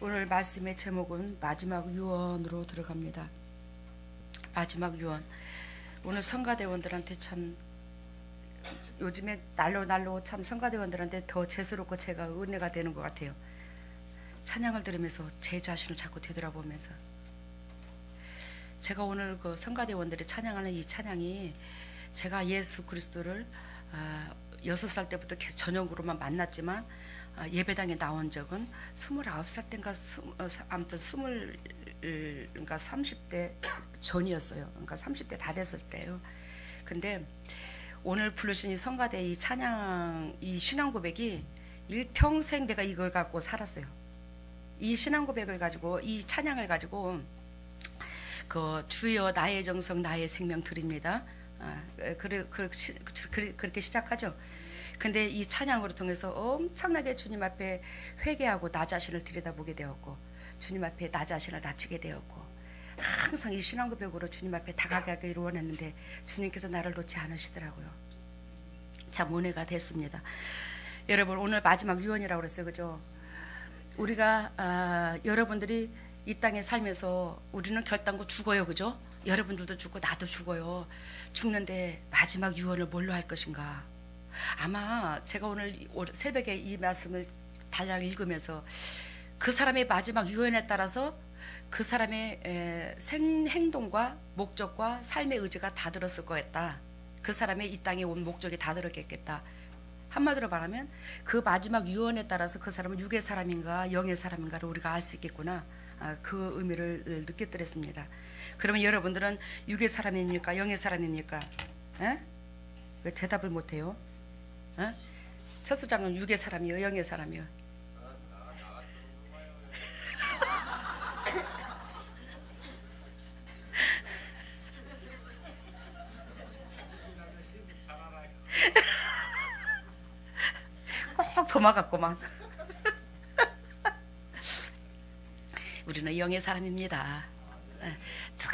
오늘 말씀의 제목은 마지막 유언으로 들어갑니다. 마지막 유언. 오늘 성가대원들한테 참 요즘에 날로 참 성가대원들한테 더 죄스럽고 제가 은혜가 되는 것 같아요. 찬양을 들으면서 제 자신을 자꾸 되돌아보면서 제가 오늘 그 성가대원들이 찬양하는 이 찬양이 제가 예수 그리스도를 6살 때부터 계속 저녁으로만 만났지만 예배당에 나온 적은 29살 때인가 아무튼 그러니까 30대 전이었어요. 그러니까 30대 다 됐을 때요. 근데 오늘 부르신 이 성가대 이 찬양 이 신앙 고백이 일평생 내가 이걸 갖고 살았어요. 이 신앙 고백을 가지고 이 찬양을 가지고 그 주여 나의 정성 나의 생명 드립니다. 그렇게 시작하죠. 근데 이 찬양으로 통해서 엄청나게 주님 앞에 회개하고 나 자신을 들여다보게 되었고 주님 앞에 나 자신을 낮추게 되었고 항상 이 신앙 고백으로 주님 앞에 다가가기를 원했는데 주님께서 나를 놓지 않으시더라고요. 참 은혜가 됐습니다. 여러분 오늘 마지막 유언이라고 그랬어요. 그죠? 우리가 여러분들이 이 땅에 살면서 우리는 결단코 죽어요. 그죠? 여러분들도 죽고 나도 죽어요. 죽는데 마지막 유언을 뭘로 할 것인가? 아마 제가 오늘 새벽에 이 말씀을 달랑 읽으면서 그 사람의 마지막 유언에 따라서 그 사람의 행동과 목적과 삶의 의지가 다 들었을 거였다. 그 사람의 이 땅에 온 목적이 다 들었겠다. 한마디로 말하면 그 마지막 유언에 따라서 그 사람은 육의 사람인가 영의 사람인가를 우리가 알 수 있겠구나. 그 의미를 느꼈더랬습니다. 그러면 여러분들은 육의 사람입니까? 영의 사람입니까? 에? 왜 대답을 못해요? 첫 수장은 육의 사람이요 영의 사람이요? 꼭 도망갔구만. 우리는 영의 사람입니다.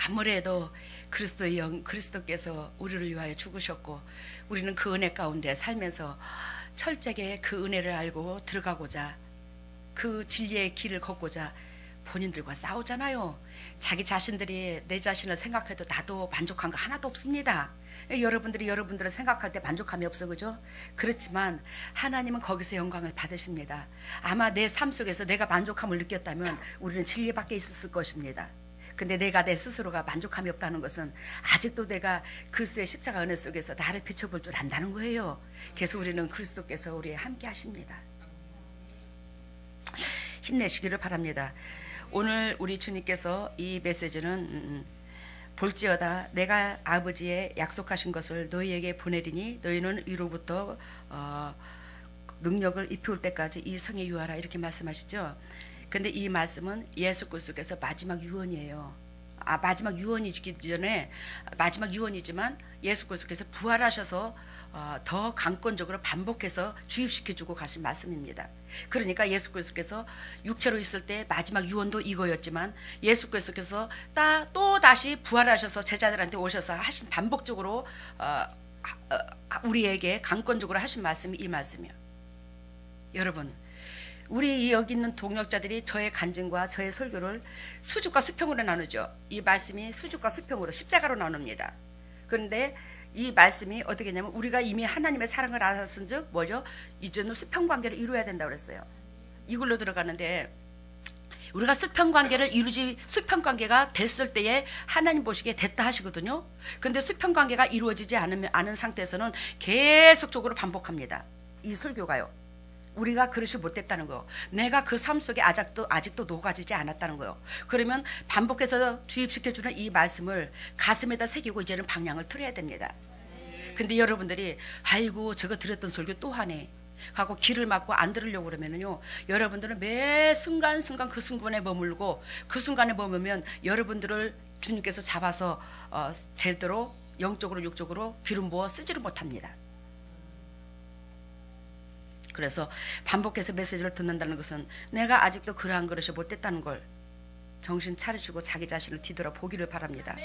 아무래도 그리스도의 영, 그리스도께서 우리를 위하여 죽으셨고 우리는 그 은혜 가운데 살면서 철저하게 그 은혜를 알고 들어가고자 그 진리의 길을 걷고자 본인들과 싸우잖아요. 자기 자신들이 내 자신을 생각해도 나도 만족한 거 하나도 없습니다. 여러분들이 여러분들을 생각할 때 만족함이 없어. 그죠? 그렇지만 하나님은 거기서 영광을 받으십니다. 아마 내 삶 속에서 내가 만족함을 느꼈다면 우리는 진리 밖에 있었을 것입니다. 근데 내가 내 스스로가 만족함이 없다는 것은 아직도 내가 그리스도의 십자가 은혜 속에서 나를 비춰볼 줄 안다는 거예요. 그래서 우리는 그리스도께서 우리와 함께 하십니다. 힘내시기를 바랍니다. 오늘 우리 주님께서 이 메시지는 볼지어다 내가 아버지의 약속하신 것을 너희에게 보내리니 너희는 위로부터 능력을 입혀올 때까지 이 성에 유하라 이렇게 말씀하시죠. 근데 이 말씀은 예수 그리스도께서 마지막 유언이에요. 마지막 유언이기 전에 마지막 유언이지만 예수 그리스도께서 부활하셔서 더 강권적으로 반복해서 주입시켜주고 가신 말씀입니다. 그러니까 예수 그리스도께서 육체로 있을 때 마지막 유언도 이거였지만 예수 그리스도께서 또 다시 부활하셔서 제자들한테 오셔서 하신 반복적으로 우리에게 강권적으로 하신 말씀이 이 말씀이에요. 여러분 우리 여기 있는 동역자들이 저의 간증과 저의 설교를 수줍과 수평으로 나누죠. 이 말씀이 수줍과 수평으로 십자가로 나눕니다. 그런데 이 말씀이 어떻게 했냐면 우리가 이미 하나님의 사랑을 알았은즉 뭐죠? 이제는 수평관계를 이루어야 된다고 그랬어요. 이걸로 들어가는데 우리가 수평관계를 이루지 수평관계가 됐을 때에 하나님 보시기에 됐다 하시거든요. 그런데 수평관계가 이루어지지 않은 상태에서는 계속적으로 반복합니다. 이 설교가요. 우리가 그릇이 못됐다는 거예요. 내가 그 삶 속에 아직도 녹아지지 않았다는 거예요. 그러면 반복해서 주입시켜주는 이 말씀을 가슴에다 새기고 이제는 방향을 틀어야 됩니다. 근데 여러분들이 아이고 저거 들었던 설교 또 하네 하고 길을 막고 안 들으려고 그러면은요 여러분들은 매 순간순간 그 순간에 머물고 그 순간에 머물면 여러분들을 주님께서 잡아서 제대로 영적으로 육적으로 기름 부어 쓰지를 못합니다. 그래서 반복해서 메시지를 듣는다는 것은 내가 아직도 그러한 그릇이 못됐다는 걸 정신 차리시고 자기 자신을 뒤돌아보기를 바랍니다.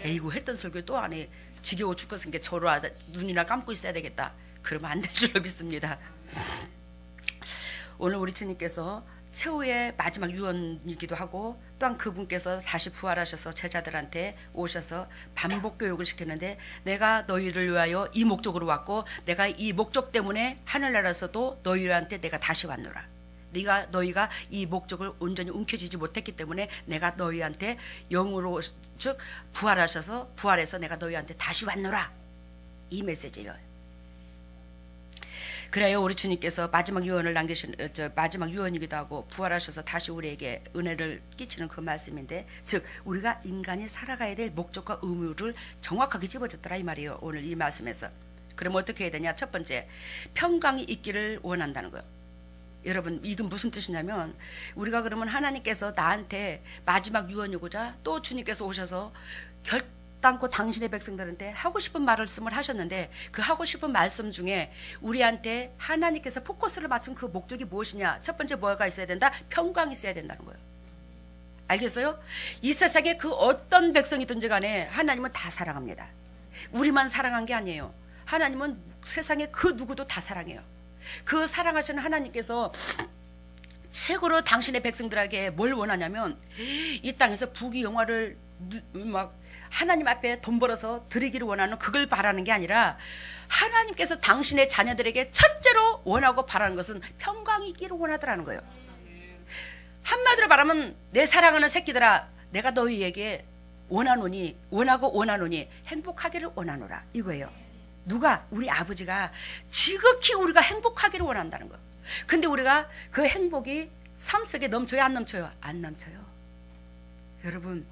에이구 했던 설교 또 안 해. 지겨워 죽겠은 게 저로 눈이나 감고 있어야 되겠다. 그러면 안 될 줄로 믿습니다. 오늘 우리 주님께서 최후의 마지막 유언이기도 하고, 또한 그분께서 다시 부활하셔서 제자들한테 오셔서 반복 교육을 시켰는데, 내가 너희를 위하여 이 목적으로 왔고 내가 이 목적 때문에 하늘나라에서도 너희한테 내가 다시 왔노라. 너희가 이 목적을 온전히 움켜쥐지 못했기 때문에 내가 너희한테 영으로, 즉 부활해서 내가 너희한테 다시 왔노라. 이 메시지예요. 그래요, 우리 주님께서 마지막 유언을 마지막 유언이기도 하고 부활하셔서 다시 우리에게 은혜를 끼치는 그 말씀인데, 즉 우리가 인간이 살아가야 될 목적과 의무를 정확하게 집어줬더라 이 말이에요, 오늘 이 말씀에서. 그럼 어떻게 해야 되냐? 첫 번째, 평강이 있기를 원한다는 거예요. 여러분, 이건 무슨 뜻이냐면, 우리가 그러면 하나님께서 나한테 마지막 유언이고자 또 주님께서 오셔서 결단코 당신의 백성들한테 하고 싶은 말씀을 하셨는데, 그 하고 싶은 말씀 중에 우리한테 하나님께서 포커스를 맞춘 그 목적이 무엇이냐? 첫 번째 뭐가 있어야 된다? 평강이 있어야 된다는 거예요. 알겠어요? 이 세상에 그 어떤 백성이든지 간에 하나님은 다 사랑합니다. 우리만 사랑한 게 아니에요. 하나님은 세상에 그 누구도 다 사랑해요. 그 사랑하시는 하나님께서 최고로 당신의 백성들에게 뭘 원하냐면, 이 땅에서 부귀영화를 막 하나님 앞에 돈 벌어서 드리기를 원하는, 그걸 바라는 게 아니라 하나님께서 당신의 자녀들에게 첫째로 원하고 바라는 것은 평강이 있기를 원하더라는 거예요. 한마디로 말하면, 내 사랑하는 새끼들아, 내가 너희에게 원하노니 행복하기를 원하노라, 이거예요. 누가? 우리 아버지가 지극히 우리가 행복하기를 원한다는 거예요. 근데 우리가 그 행복이 삶 속에 넘쳐요, 안 넘쳐요? 안 넘쳐요. 여러분,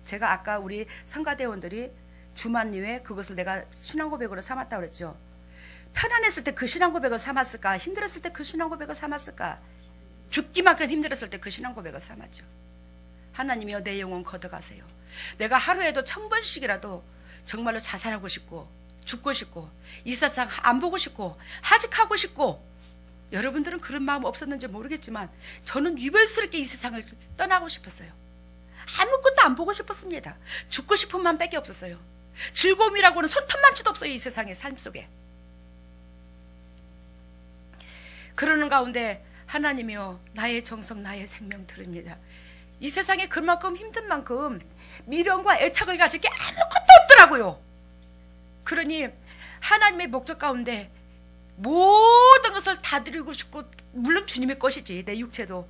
제가 아까 우리 성가대원들이 주만리에 그것을 내가 신앙고백으로 삼았다고 그랬죠. 편안했을 때 그 신앙고백을 삼았을까? 힘들었을 때 그 신앙고백을 삼았을까? 죽기만큼 힘들었을 때 그 신앙고백을 삼았죠. 하나님이여, 내 영혼 걷어가세요. 내가 하루에도 1000번씩이라도 정말로 자살하고 싶고 죽고 싶고 이 세상 안 보고 싶고 하직하고 싶고, 여러분들은 그런 마음 없었는지 모르겠지만 저는 유별스럽게 이 세상을 떠나고 싶었어요. 아무것도 안 보고 싶었습니다. 죽고 싶은 마음밖에 없었어요. 즐거움이라고는 손톱만치도 없어요, 이 세상의 삶 속에. 그러는 가운데 하나님이여, 나의 정성 나의 생명 드립니다. 이 세상에 그만큼 힘든 만큼 미련과 애착을 가질 게 아무것도 없더라고요. 그러니 하나님의 목적 가운데 모든 것을 다 드리고 싶고, 물론 주님의 것이지, 내 육체도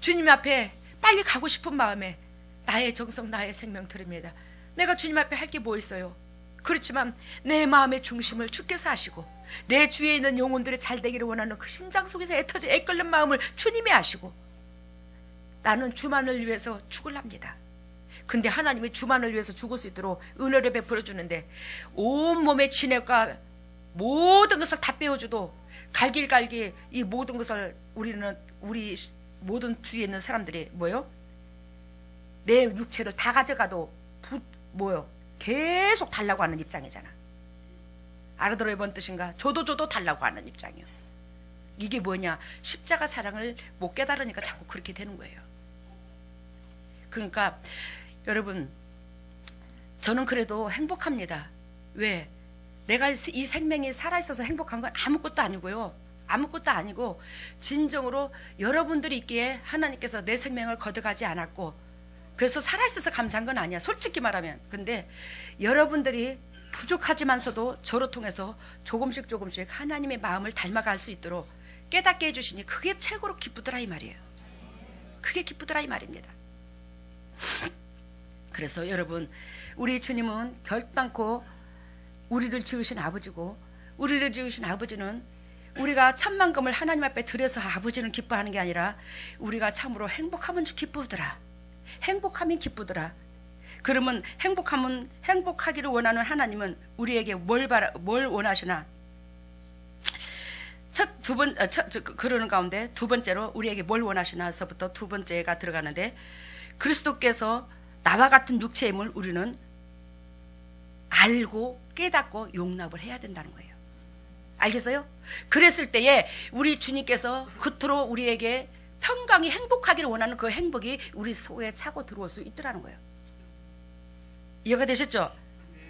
주님 앞에 빨리 가고 싶은 마음에 나의 정성 나의 생명 드립니다. 내가 주님 앞에 할 게 뭐 있어요? 그렇지만 내 마음의 중심을 주께서 하시고, 내 주위에 있는 영혼들이 잘 되기를 원하는 그 심장 속에서 애끓는 마음을 주님이 아시고, 나는 주만을 위해서 죽을랍니다. 근데 하나님이 주만을 위해서 죽을 수 있도록 은혜를 베풀어 주는데, 온몸의 진액과 모든 것을 다 빼어줘도 갈길갈길 이 모든 것을 우리 모든 주위에 있는 사람들이 뭐요? 내 육체를 다 가져가도 계속 달라고 하는 입장이잖아. 알아들어요? 뭔 뜻인가? 줘도 달라고 하는 입장이요. 이게 뭐냐? 십자가 사랑을 못 깨달으니까 자꾸 그렇게 되는 거예요. 그러니까 여러분, 저는 그래도 행복합니다. 왜? 내가 이 생명이 살아있어서 행복한 건 아무것도 아니고요. 아무것도 아니고, 진정으로 여러분들이 있기에 하나님께서 내 생명을 거둬가지 않았고, 그래서 살아있어서 감사한 건 아니야, 솔직히 말하면. 근데 여러분들이 부족하지만서도 저를 통해서 조금씩 하나님의 마음을 닮아갈 수 있도록 깨닫게 해주시니 그게 최고로 기쁘더라 이 말이에요. 그게 기쁘더라 이 말입니다. 그래서 여러분, 우리 주님은 결단코 우리를 지으신 아버지고, 우리를 지으신 아버지는 우리가 천만금을 하나님 앞에 드려서 아버지는 기뻐하는 게 아니라 우리가 참으로 행복하면 기쁘더라. 행복하면 기쁘더라. 그러면 행복하기를 원하는 하나님은 우리에게 뭘 원하시나? 그러는 가운데 두 번째로 우리에게 뭘 원하시나서부터 두 번째가 들어가는데, 그리스도께서 나와 같은 육체임을 우리는 알고 깨닫고 용납을 해야 된다는 거예요. 알겠어요? 그랬을 때에 우리 주님께서 그토록 우리에게 평강이 행복하기를 원하는 그 행복이 우리 속에 차고 들어올 수 있더라는 거예요. 이해가 되셨죠?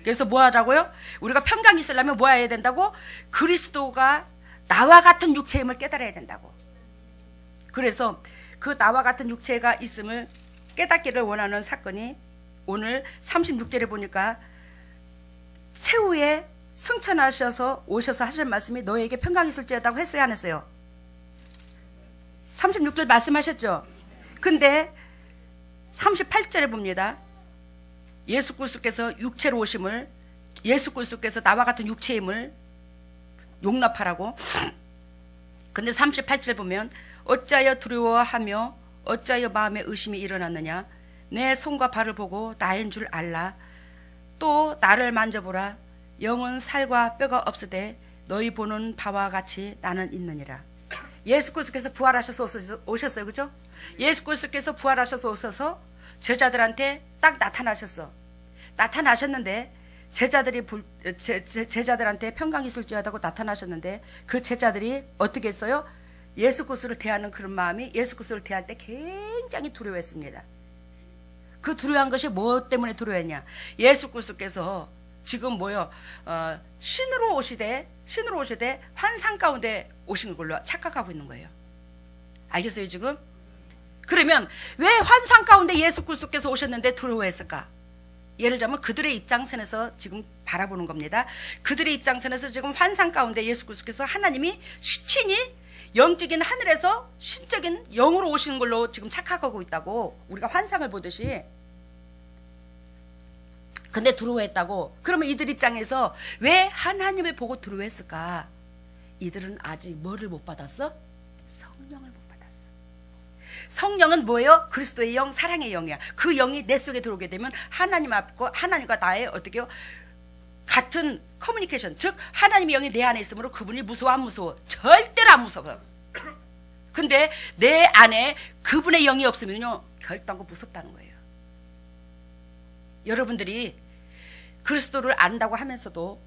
그래서 뭐 하라고요? 우리가 평강이 있으려면 뭐 해야 된다고? 그리스도가 나와 같은 육체임을 깨달아야 된다고. 그래서 그 나와 같은 육체가 있음을 깨닫기를 원하는 사건이 오늘 36절에 보니까 최후에 승천하셔서 오셔서 하실 말씀이 너에게 평강이 있을지어다고 했어요, 안 했어요? 36절 말씀하셨죠? 근데 38절에 봅니다. 예수 그리스도께서 육체로 오심을, 예수 그리스도께서 나와 같은 육체임을 용납하라고. 근데 38절 보면 어찌하여 두려워하며 어찌하여 마음에 의심이 일어났느냐. 내 손과 발을 보고 나인 줄 알라. 또 나를 만져보라. 영은 살과 뼈가 없으되 너희 보는 바와 같이 나는 있느니라. 예수 그리스도께서 부활하셔서 오셨어요, 그죠? 예수 그리스도께서 부활하셔서 오셔서 제자들한테 딱 나타나셨는데 제자들한테 평강이 있을지어다고 나타나셨는데 그 제자들이 어떻게 했어요? 예수 그리스도를 대하는 그런 마음이 예수 그리스도를 대할 때 굉장히 두려워했습니다. 그 두려워한 것이 뭐 때문에 두려워했냐? 예수 그리스도께서 지금 신으로 오시되 환상 가운데 오신 걸로 착각하고 있는 거예요. 알겠어요, 지금? 그러면 왜 환상 가운데 예수 그리스도께서 오셨는데 두려워했을까? 예를 들자면 그들의 입장선에서 지금 바라보는 겁니다. 그들의 입장선에서 지금 환상 가운데 예수 그리스도께서 하나님이 신이 영적인 하늘에서 신적인 영으로 오시는 걸로 지금 착각하고 있다고, 우리가 환상을 보듯이. 근데 두려워했다고. 그러면 이들 입장에서 왜 하나님을 보고 두려워했을까? 이들은 아직 뭐를 못 받았어? 성령을 못 받았어. 성령은 뭐예요? 그리스도의 영, 사랑의 영이야. 그 영이 내 속에 들어오게 되면 하나님 앞과 하나님과 나의 어떻게요? 같은 커뮤니케이션, 즉 하나님의 영이 내 안에 있으므로 그분이 무서워 안 무서워? 절대로 안 무서워. 근데 내 안에 그분의 영이 없으면요 결단코 무섭다는 거예요. 여러분들이 그리스도를 안다고 하면서도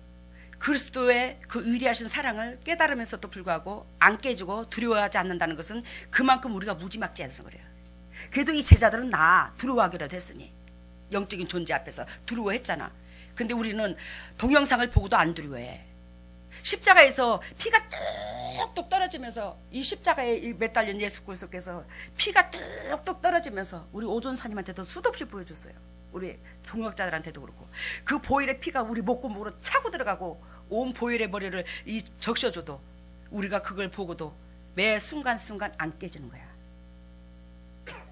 그리스도의 그 위대하신 사랑을 깨달으면서도 불구하고 안 깨지고 두려워하지 않는다는 것은 그만큼 우리가 무지막지해서 그래요. 그래도 이 제자들은 두려워하기라도 했으니, 영적인 존재 앞에서 두려워했잖아. 근데 우리는 동영상을 보고도 안 두려워해. 십자가에서 피가 뚝뚝 떨어지면서, 이 십자가에 매달린 예수 그리스도께서 피가 뚝뚝 떨어지면서 우리 오존사님한테도 수도 없이 보여줬어요. 우리 종역자들한테도 그렇고. 그 보혈의 피가 우리 목구멍으로 차고 들어가고 온 보혈의 머리를 적셔줘도 우리가 그걸 보고도 매 순간순간 안 깨지는 거야.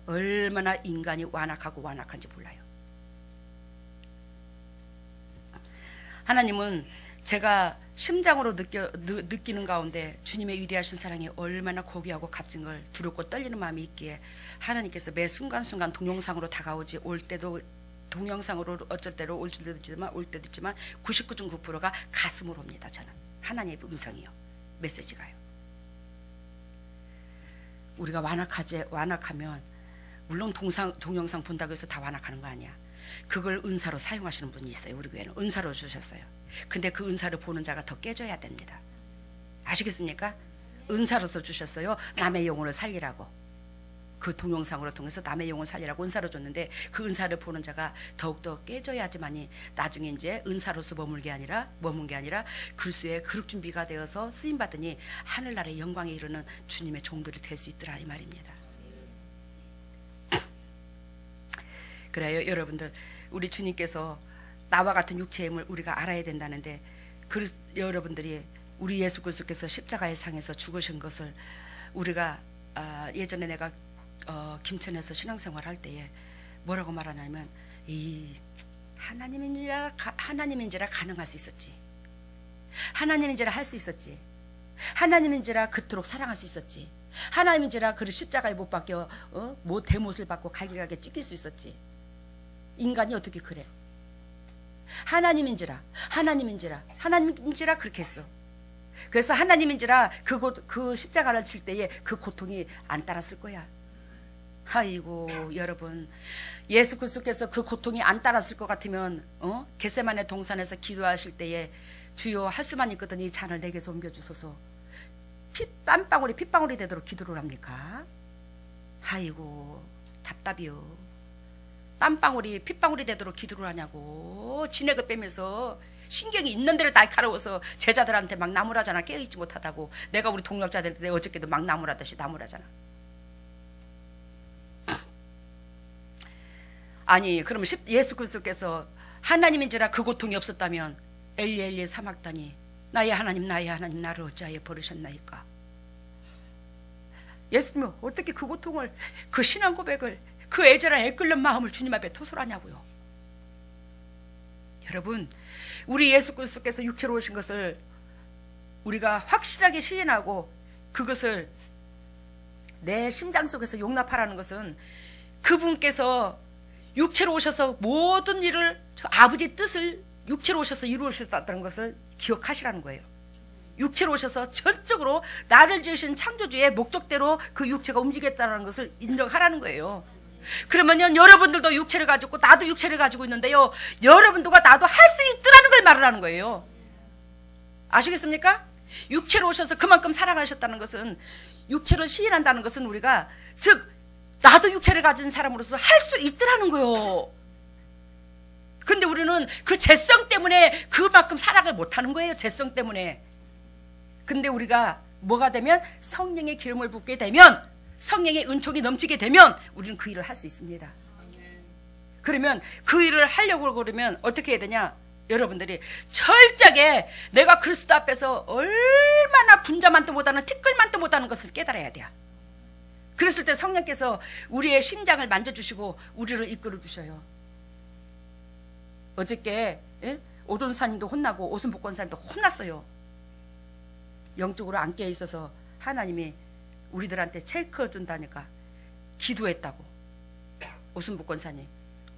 얼마나 인간이 완악한지 몰라요. 하나님은 제가 심장으로 느끼는 가운데 주님의 위대하신 사랑이 얼마나 고귀하고 값진 걸 두렵고 떨리는 마음이 있기에 하나님께서 매 순간순간 동영상으로 다가오지, 올 때도 동영상으로 어쩔 때로 올 때도 있지만 99.9%가 가슴으로 옵니다. 저는 하나님의 음성이요, 메시지가요. 우리가 완악하면 물론 동영상 본다고 해서 다 완악하는 거 아니야. 그걸 은사로 사용하시는 분이 있어요. 우리 교회는 은사로 주셨어요. 근데 그 은사를 보는 자가 더 깨져야 됩니다. 아시겠습니까? 은사로서 주셨어요. 남의 영혼을 살리라고. 그 동영상으로 통해서 남의 영혼 살리라고 은사로 줬는데 그 은사를 보는 자가 더욱더 깨져야지만이 나중에 이제 은사로서 머문 게 아니라 그리스도의 그릇 준비가 되어서 쓰임받으니 하늘나라의 영광에 이르는 주님의 종들이 될 수 있더라, 이 말입니다. 그래요, 여러분들. 우리 주님께서 나와 같은 육체임을 우리가 알아야 된다는데, 여러분들이 우리 예수 그리스도께서 십자가의 상에서 죽으신 것을 우리가 예전에 내가 김천에서 신앙생활 할 때에 뭐라고 말하냐면, 이 하나님인지라 가능할 수 있었지, 하나님인지라 할 수 있었지, 하나님인지라 그토록 사랑할 수 있었지, 하나님인지라 그 십자가에 못 박혀 대못을 받고 갈기갈기 찢길 수 있었지. 인간이 어떻게 그래? 하나님인지라 그렇게 했어. 그래서 하나님인지라 그 십자가를 칠 때에 그 고통이 안 따랐을 거야. 아이고 여러분, 예수 그리스도께서 그 고통이 안 따랐을 것 같으면 겟세마네 동산에서 기도하실 때에 주여 할 수만 있거든 이 잔을 내게서 옮겨주소서, 땀방울이 핏방울이 되도록 기도를 합니까? 아이고 답답이요. 땀방울이 핏방울이 되도록 기도를 하냐고. 진액을 빼면서 신경이 있는 대로 날카로워서 제자들한테 막 나무라잖아. 깨어있지 못하다고. 내가 우리 동역자들한테 어저께도 막 나무라듯이 나무라잖아. 아니 그럼 예수 그리스도께서 하나님인지라 그 고통이 없었다면 엘리 엘리 사막다니 나의 하나님 나를 어찌하여 버리셨나이까. 예수님은 어떻게 그 고통을, 그 신앙 고백을, 그 애절한 애끓는 마음을 주님 앞에 토설하냐고요. 여러분, 우리 예수 그리스도께서 육체로 오신 것을 우리가 확실하게 시인하고 그것을 내 심장 속에서 용납하라는 것은 그분께서 육체로 오셔서 모든 일을 아버지 뜻을 육체로 오셔서 이루셨다는 것을 기억하시라는 거예요. 육체로 오셔서 전적으로 나를 지으신 창조주의 목적대로 그 육체가 움직였다는 것을 인정하라는 거예요. 그러면요, 여러분들도 육체를 가지고 나도 육체를 가지고 있는데요, 여러분들과 나도 할 수 있더라는 걸 말하는 거예요. 아시겠습니까? 육체로 오셔서 그만큼 살아가셨다는 것은, 육체를 시인한다는 것은 우리가 즉 나도 육체를 가진 사람으로서 할 수 있더라는 거예요. 근데 우리는 그 죄성 때문에 그만큼 살아가지 못하는 거예요. 죄성 때문에. 근데 우리가 뭐가 되면, 성령의 기름을 붓게 되면, 성령의 은총이 넘치게 되면 우리는 그 일을 할 수 있습니다. 그러면 그 일을 하려고 그러면 어떻게 해야 되냐? 여러분들이 철저하게 내가 그리스도 앞에서 얼마나 분자만도 못하는 티끌만도 못하는 것을 깨달아야 돼요. 그랬을 때 성령께서 우리의 심장을 만져주시고 우리를 이끌어 주셔요. 어저께 오돈사님도 혼나고 오순복권사님도 혼났어요. 영적으로 안 깨어 있어서 하나님이 우리들한테 체크해 준다니까 기도했다고. 오순복권사님,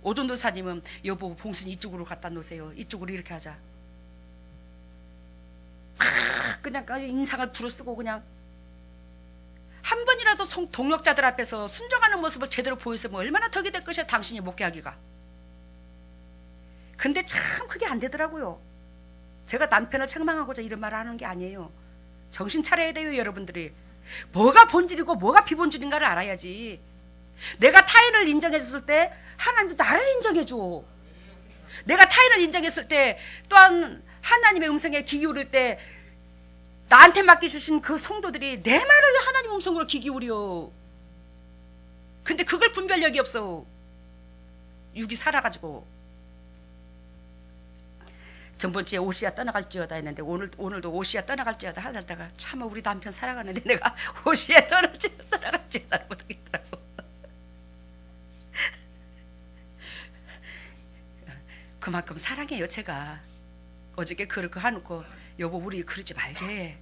오돈도사님은 여보 봉순이 이쪽으로 갖다 놓으세요. 이쪽으로 이렇게 하자. 그냥 인상을 부르쓰고 그냥 한 번이라도 동역자들 앞에서 순종하는 모습을 제대로 보였으면 얼마나 덕이 될 것이야, 당신이 목회하기가. 근데 참 그게 안 되더라고요. 제가 남편을 책망하고자 이런 말을 하는 게 아니에요. 정신 차려야 돼요, 여러분들이. 뭐가 본질이고 뭐가 비본질인가를 알아야지. 내가 타인을 인정해줬을 때 하나님도 나를 인정해줘. 내가 타인을 인정했을 때 또한 하나님의 음성에 귀 기울일 때 나한테 맡겨주신 그 성도들이 내 말을 하나님 음성으로 귀 기울여. 근데 그걸 분별력이 없어. 육이 살아가지고. 전번주에 오시아 떠나갈지어다 했는데 오늘도 오시아 떠나갈지어다 하다가 참 우리 남편 살아가는데 내가 오시아 떠나갈지어다 못하겠더라고. 그만큼 사랑해요. 제가 어저께 그렇게 해놓고 여보 우리 그러지 말게.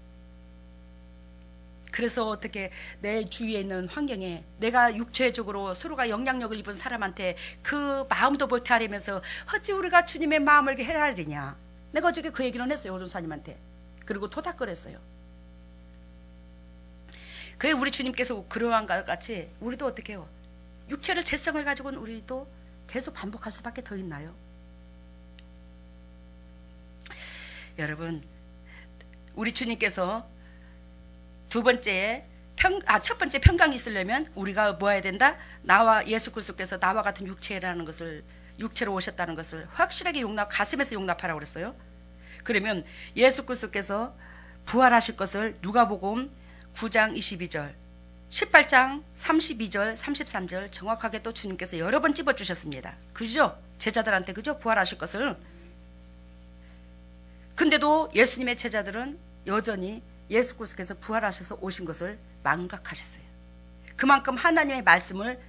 그래서 어떻게 내 주위에 있는 환경에 내가 육체적으로 서로가 영향력을 입은 사람한테 그 마음도 못하려면서 어찌 우리가 주님의 마음을 해야 되냐. 내가 어저께 그 얘기를 했어요. 오존사님한테. 그리고 토닥거렸어요. 그게 우리 주님께서 그러한 것 같이 우리도 어떻게 해요? 육체를 죄성을 가지고는 우리도 계속 반복할 수밖에 더 있나요? 여러분, 우리 주님께서 첫 번째 평강이 있으려면 우리가 뭐 해야 된다? 나와 예수 그리스도께서 나와 같은 육체로 오셨다는 것을 확실하게 가슴에서 용납하라고 그랬어요. 그러면 예수 그리스도께서 부활하실 것을 누가복음 9장 22절, 18장 32절, 33절 정확하게 또 주님께서 여러 번 집어주셨습니다. 그죠? 제자들한테 그죠? 부활하실 것을. 근데도 예수님의 제자들은 여전히 예수 그리스도께서 부활하셔서 오신 것을 망각하셨어요. 그만큼 하나님의 말씀을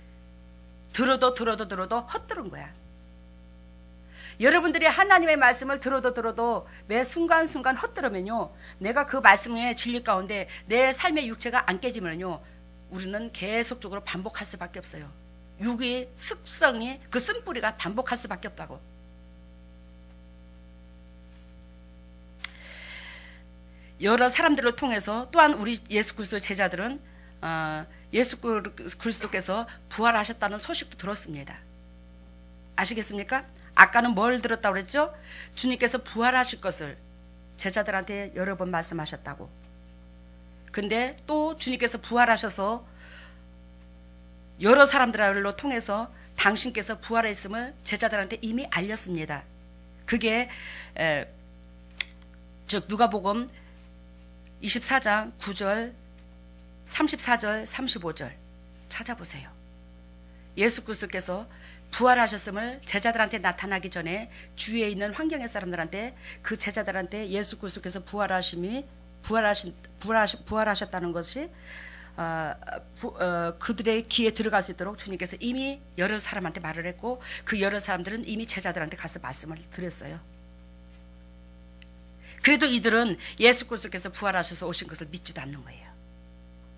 들어도 헛들은 거야. 여러분들이 하나님의 말씀을 들어도 매 순간순간 헛들으면요, 내가 그 말씀의 진리 가운데 내 삶의 육체가 안 깨지면요, 우리는 계속적으로 반복할 수밖에 없어요. 육의 습성이, 그 쓴뿌리가 반복할 수밖에 없다고. 여러 사람들을 통해서 또한 우리 예수 그리스도의 제자들은 예수 그리스도께서 부활하셨다는 소식도 들었습니다. 아시겠습니까? 아까는 뭘 들었다고 그랬죠? 주님께서 부활하실 것을 제자들한테 여러 번 말씀하셨다고. 근데 또 주님께서 부활하셔서 여러 사람들로 통해서 당신께서 부활했음을 제자들한테 이미 알렸습니다. 그게 즉 누가복음 24장 9절, 34절, 35절 찾아보세요. 예수 그리스도께서 부활하셨음을 제자들한테 나타나기 전에 주위에 있는 환경의 사람들한테, 그 제자들한테 예수 그리스도께서 부활하셨다는 것이 그들의 귀에 들어갈 수 있도록 주님께서 이미 여러 사람한테 말을 했고, 그 여러 사람들은 이미 제자들한테 가서 말씀을 드렸어요. 그래도 이들은 예수 그리스도께서 부활하셔서 오신 것을 믿지도 않는 거예요.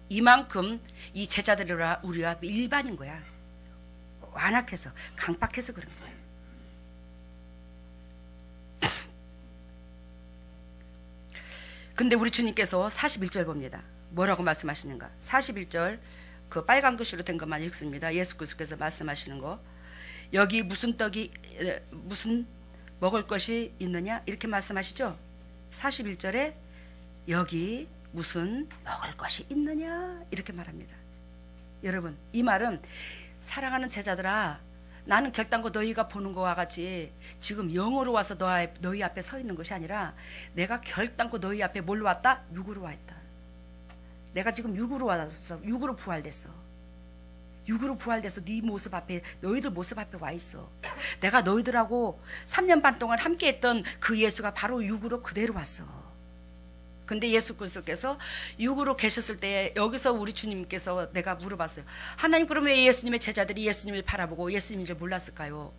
이만큼 이 제자들이라 우리와 일반인 거야. 완악해서, 강박해서 그런 거예요. 근데 우리 주님께서 41절 봅니다. 뭐라고 말씀하시는가? 41절 그 빨간 글씨로 된 것만 읽습니다. 예수 그리스도께서 말씀하시는 거. 여기 무슨 먹을 것이 있느냐? 이렇게 말씀하시죠. 41절에 여기 무슨 먹을 것이 있느냐? 이렇게 말합니다. 여러분, 이 말은 사랑하는 제자들아, 나는 결단코 너희가 보는 것과 같이 지금 영으로 와서 너희 앞에 서 있는 것이 아니라, 내가 결단코 너희 앞에 뭘로 왔다? 육으로 와 있다. 내가 지금 육으로 와서 육으로 부활됐어. 육으로 부활돼서 네 모습 앞에, 너희들 모습 앞에 와 있어. 내가 너희들하고 3년 반 동안 함께 했던 그 예수가 바로 육으로 그대로 왔어. 근데 예수 그리스도께서 육으로 계셨을 때 여기서 우리 주님께서 내가 물어봤어요. 하나님, 그러면 왜 예수님의 제자들이 예수님을 바라보고 예수님인 줄 몰랐을까요?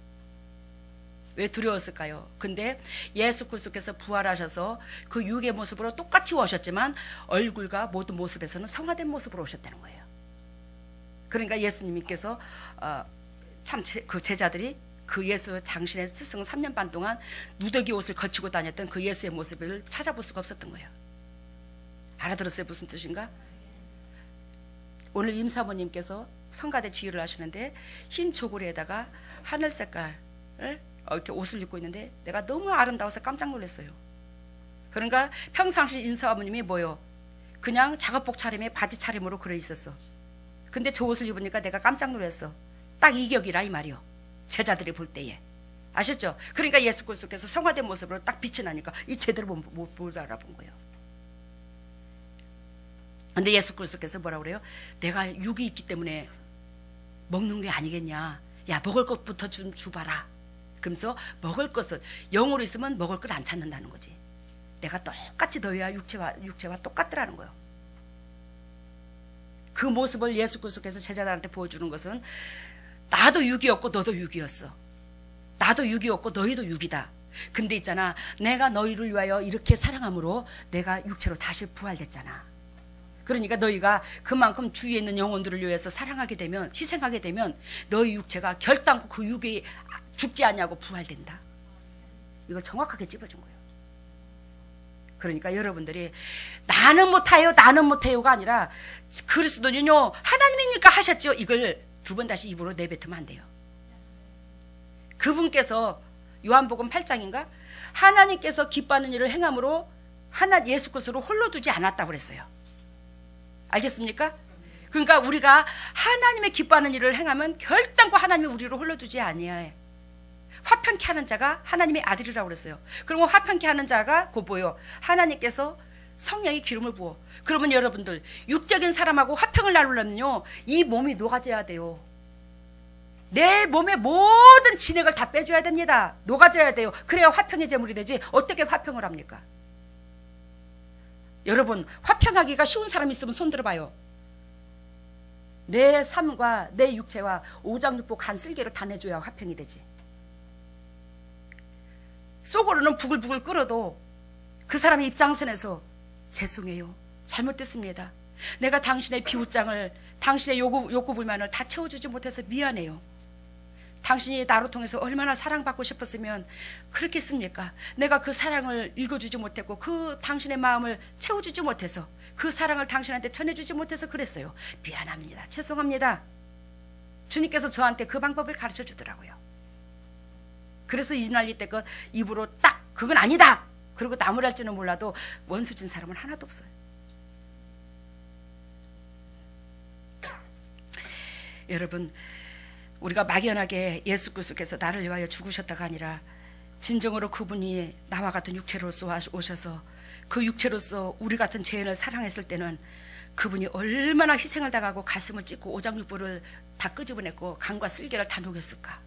왜 두려웠을까요? 근데 예수 그리스도께서 부활하셔서 그 육의 모습으로 똑같이 오셨지만 얼굴과 모든 모습에서는 성화된 모습으로 오셨다는 거예요. 그러니까 예수님께서 참 그 제자들이 그 예수, 당신의 스승 3년 반 동안 누더기 옷을 거치고 다녔던 그 예수의 모습을 찾아볼 수가 없었던 거예요. 알아들었어요? 무슨 뜻인가? 오늘 임사모님께서 성가대 지휘를 하시는데 흰 조고리에다가 하늘 색깔을 이렇게 옷을 입고 있는데 내가 너무 아름다워서 깜짝 놀랐어요. 그러니까 평상시 임사모님이 뭐요? 그냥 작업복 차림에 바지 차림으로 그래 있었어. 근데 저 옷을 입으니까 내가 깜짝 놀랐어. 딱 이 격이라 이 말이요. 제자들이 볼 때에. 아셨죠? 그러니까 예수 그리스도께서 성화된 모습으로 딱 빛이 나니까 이 제대로 못 알아본 거예요. 근데 예수 그리스도께서 뭐라고 그래요? 내가 육이 있기 때문에 먹는 게 아니겠냐. 야, 먹을 것부터 좀 줘봐라. 그러면서 먹을 것을, 영으로 있으면 먹을 걸 안 찾는다는 거지. 내가 똑같이 너희와 육체와 똑같더라는 거예요. 그 모습을 예수 그리스도께서 제자들한테 보여주는 것은 나도 육이었고 너도 육이었어. 나도 육이었고 너희도 육이다. 근데 있잖아, 내가 너희를 위하여 이렇게 사랑함으로 내가 육체로 다시 부활됐잖아. 그러니까 너희가 그만큼 주위에 있는 영혼들을 위해서 사랑하게 되면, 희생하게 되면 너희 육체가 결단코 그 육이 죽지 않냐고 부활된다. 이걸 정확하게 찝어준 거예요. 그러니까 여러분들이 나는 못해요가 아니라 그리스도는요 하나님이니까 하셨죠. 이걸 두 번 다시 입으로 내뱉으면 안 돼요. 그분께서 요한복음 8장인가 하나님께서 기뻐하는 일을 행함으로 예수 그리스도를 홀로 두지 않았다고 그랬어요. 알겠습니까? 그러니까 우리가 하나님의 기뻐하는 일을 행하면 결단코 하나님이 우리를 홀로 두지 아니하여 화평케 하는 자가 하나님의 아들이라고 그랬어요. 그러면 화평케 하는 자가 곧 뭐요? 하나님께서 성령의 기름을 부어. 그러면 여러분들 육적인 사람하고 화평을 나누려면요 이 몸이 녹아져야 돼요. 내 몸의 모든 진액을 다 빼줘야 됩니다. 녹아져야 돼요. 그래야 화평의 제물이 되지. 어떻게 화평을 합니까? 여러분, 화평하기가 쉬운 사람 있으면 손 들어봐요. 내 삶과 내 육체와 오장육부 간 쓸개를 다 내줘야 화평이 되지. 속으로는 부글부글 끓어도 그 사람의 입장선에서 죄송해요, 잘못됐습니다. 내가 당신의 비웃장을, 당신의 욕구 불만을 다 채워주지 못해서 미안해요. 당신이 나로 통해서 얼마나 사랑받고 싶었으면 그렇겠습니까? 내가 그 사랑을 읽어주지 못했고 그 당신의 마음을 채워주지 못해서, 그 사랑을 당신한테 전해주지 못해서 그랬어요. 미안합니다. 죄송합니다. 주님께서 저한테 그 방법을 가르쳐 주더라고요. 그래서 이날리 때 그 입으로 딱 그건 아니다 그리고 나무랄 줄은 몰라도 원수진 사람은 하나도 없어요. 여러분, 우리가 막연하게 예수 그리스도께서 나를 위하여 죽으셨다가 아니라 진정으로 그분이 나와 같은 육체로서 오셔서 그 육체로서 우리 같은 죄인을 사랑했을 때는 그분이 얼마나 희생을 당하고 가슴을 찢고 오장육부를 다 끄집어냈고 간과 쓸개를 다 녹였을까.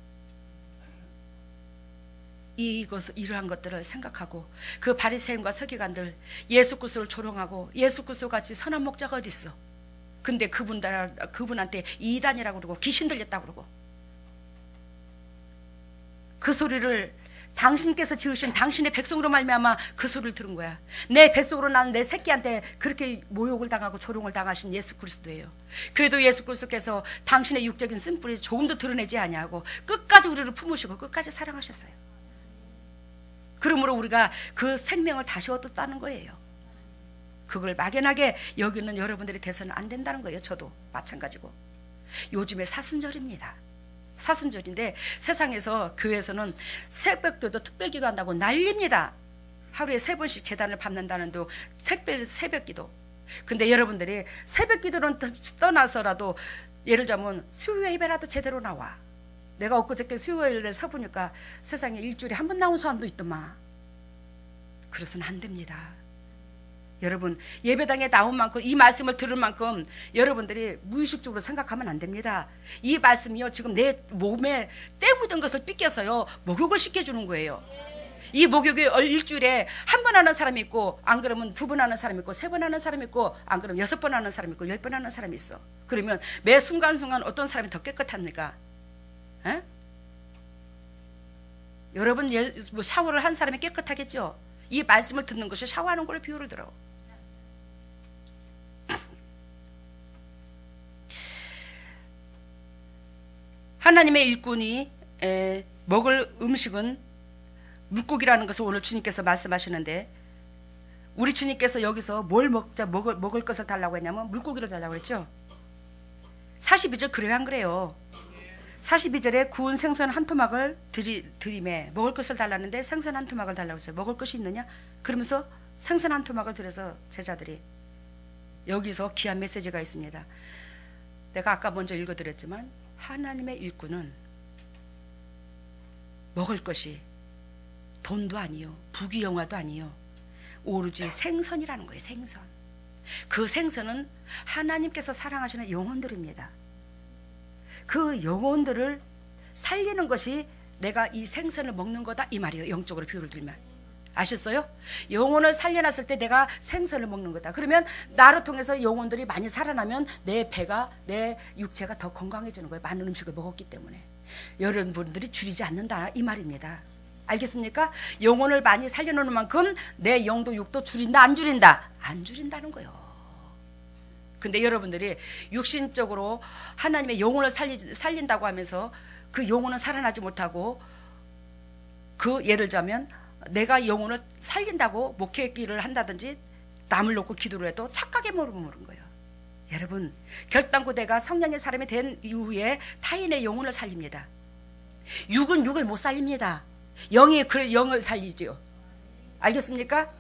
이러한 것들을 생각하고 그 바리새인과 서기관들 예수 그리스도를 조롱하고 예수 그리스도 같이 선한 목자가 어디 있어. 근데 그분한테 이단이라고 그러고 귀신 들렸다고 그러고 그 소리를 당신께서 지으신 당신의 백성으로 말미암아 그 소리를 들은 거야. 내 뱃속으로 난 내 새끼한테 그렇게 모욕을 당하고 조롱을 당하신 예수 그리스도예요. 그래도 예수 그리스도께서 당신의 육적인 쓴뿌리 조금도 드러내지 아니하고 끝까지 우리를 품으시고 끝까지 사랑하셨어요. 그러므로 우리가 그 생명을 다시 얻었다는 거예요. 그걸 막연하게 여기는 여러분들이 돼서는 안 된다는 거예요. 저도 마찬가지고. 요즘에 사순절입니다. 사순절인데 세상에서 교회에서는 새벽기도 특별기도 한다고 난립니다. 하루에 3번씩 제단을 밟는다는도 새벽기도. 근데 여러분들이 새벽기도는 떠나서라도 예를 들자면 수요 예배라도 제대로 나와. 내가 엊그저께 수요일에 서보니까 세상에 일주일에 한 번 나온 사람도 있더만. 그래서는 안 됩니다. 여러분 예배당에 나온 만큼 이 말씀을 들을 만큼 여러분들이 무의식적으로 생각하면 안 됩니다. 이 말씀이요 지금 내 몸에 때 묻은 것을 삐껴서요 목욕을 시켜주는 거예요. 이 목욕이 일주일에 한 번 하는 사람이 있고 안 그러면 2번 하는 사람이 있고 3번 하는 사람이 있고 안 그러면 6번 하는 사람이 있고 10번 하는 사람이 있어. 그러면 매 순간순간 어떤 사람이 더 깨끗합니까? 에? 여러분 뭐 샤워를 한 사람이 깨끗하겠죠? 이 말씀을 듣는 것이 샤워하는 걸로 비유를 들어. 하나님의 일꾼이 먹을 음식은 물고기라는 것을 오늘 주님께서 말씀하시는데 우리 주님께서 여기서 뭘 먹을 것을 달라고 했냐면 물고기를 달라고 했죠. 42절 그래요 안 그래요? 42절에 구운 생선 한 토막을 드림에 먹을 것을 달라는데 생선 한 토막을 달라고 했어요. 먹을 것이 있느냐? 그러면서 생선 한 토막을 드려서 제자들이 여기서 귀한 메시지가 있습니다. 내가 아까 먼저 읽어드렸지만 하나님의 일꾼은 먹을 것이 돈도 아니요 부귀영화도 아니요 오로지 생선이라는 거예요. 생선. 그 생선은 하나님께서 사랑하시는 영혼들입니다. 그 영혼들을 살리는 것이 내가 이 생선을 먹는 거다 이 말이에요. 영적으로 비유를 들면 아셨어요? 영혼을 살려놨을 때 내가 생선을 먹는 거다. 그러면 나를 통해서 영혼들이 많이 살아나면 내 배가 내 육체가 더 건강해지는 거예요. 많은 음식을 먹었기 때문에. 여러분들이 줄이지 않는다 이 말입니다. 알겠습니까? 영혼을 많이 살려놓는 만큼 내 영도 육도 줄인다 안 줄인다? 안 줄인다는 거예요. 근데 여러분들이 육신적으로 하나님의 영혼을 살린다고 하면서 그 영혼은 살아나지 못하고 그 예를 들자면 내가 영혼을 살린다고 목회기를 한다든지 남을 놓고 기도를 해도 착각에 머무는 거예요. 여러분 결단코 내가 성령의 사람이 된 이후에 타인의 영혼을 살립니다. 육은 육을 못 살립니다. 영이 그 영을 살리죠. 알겠습니까?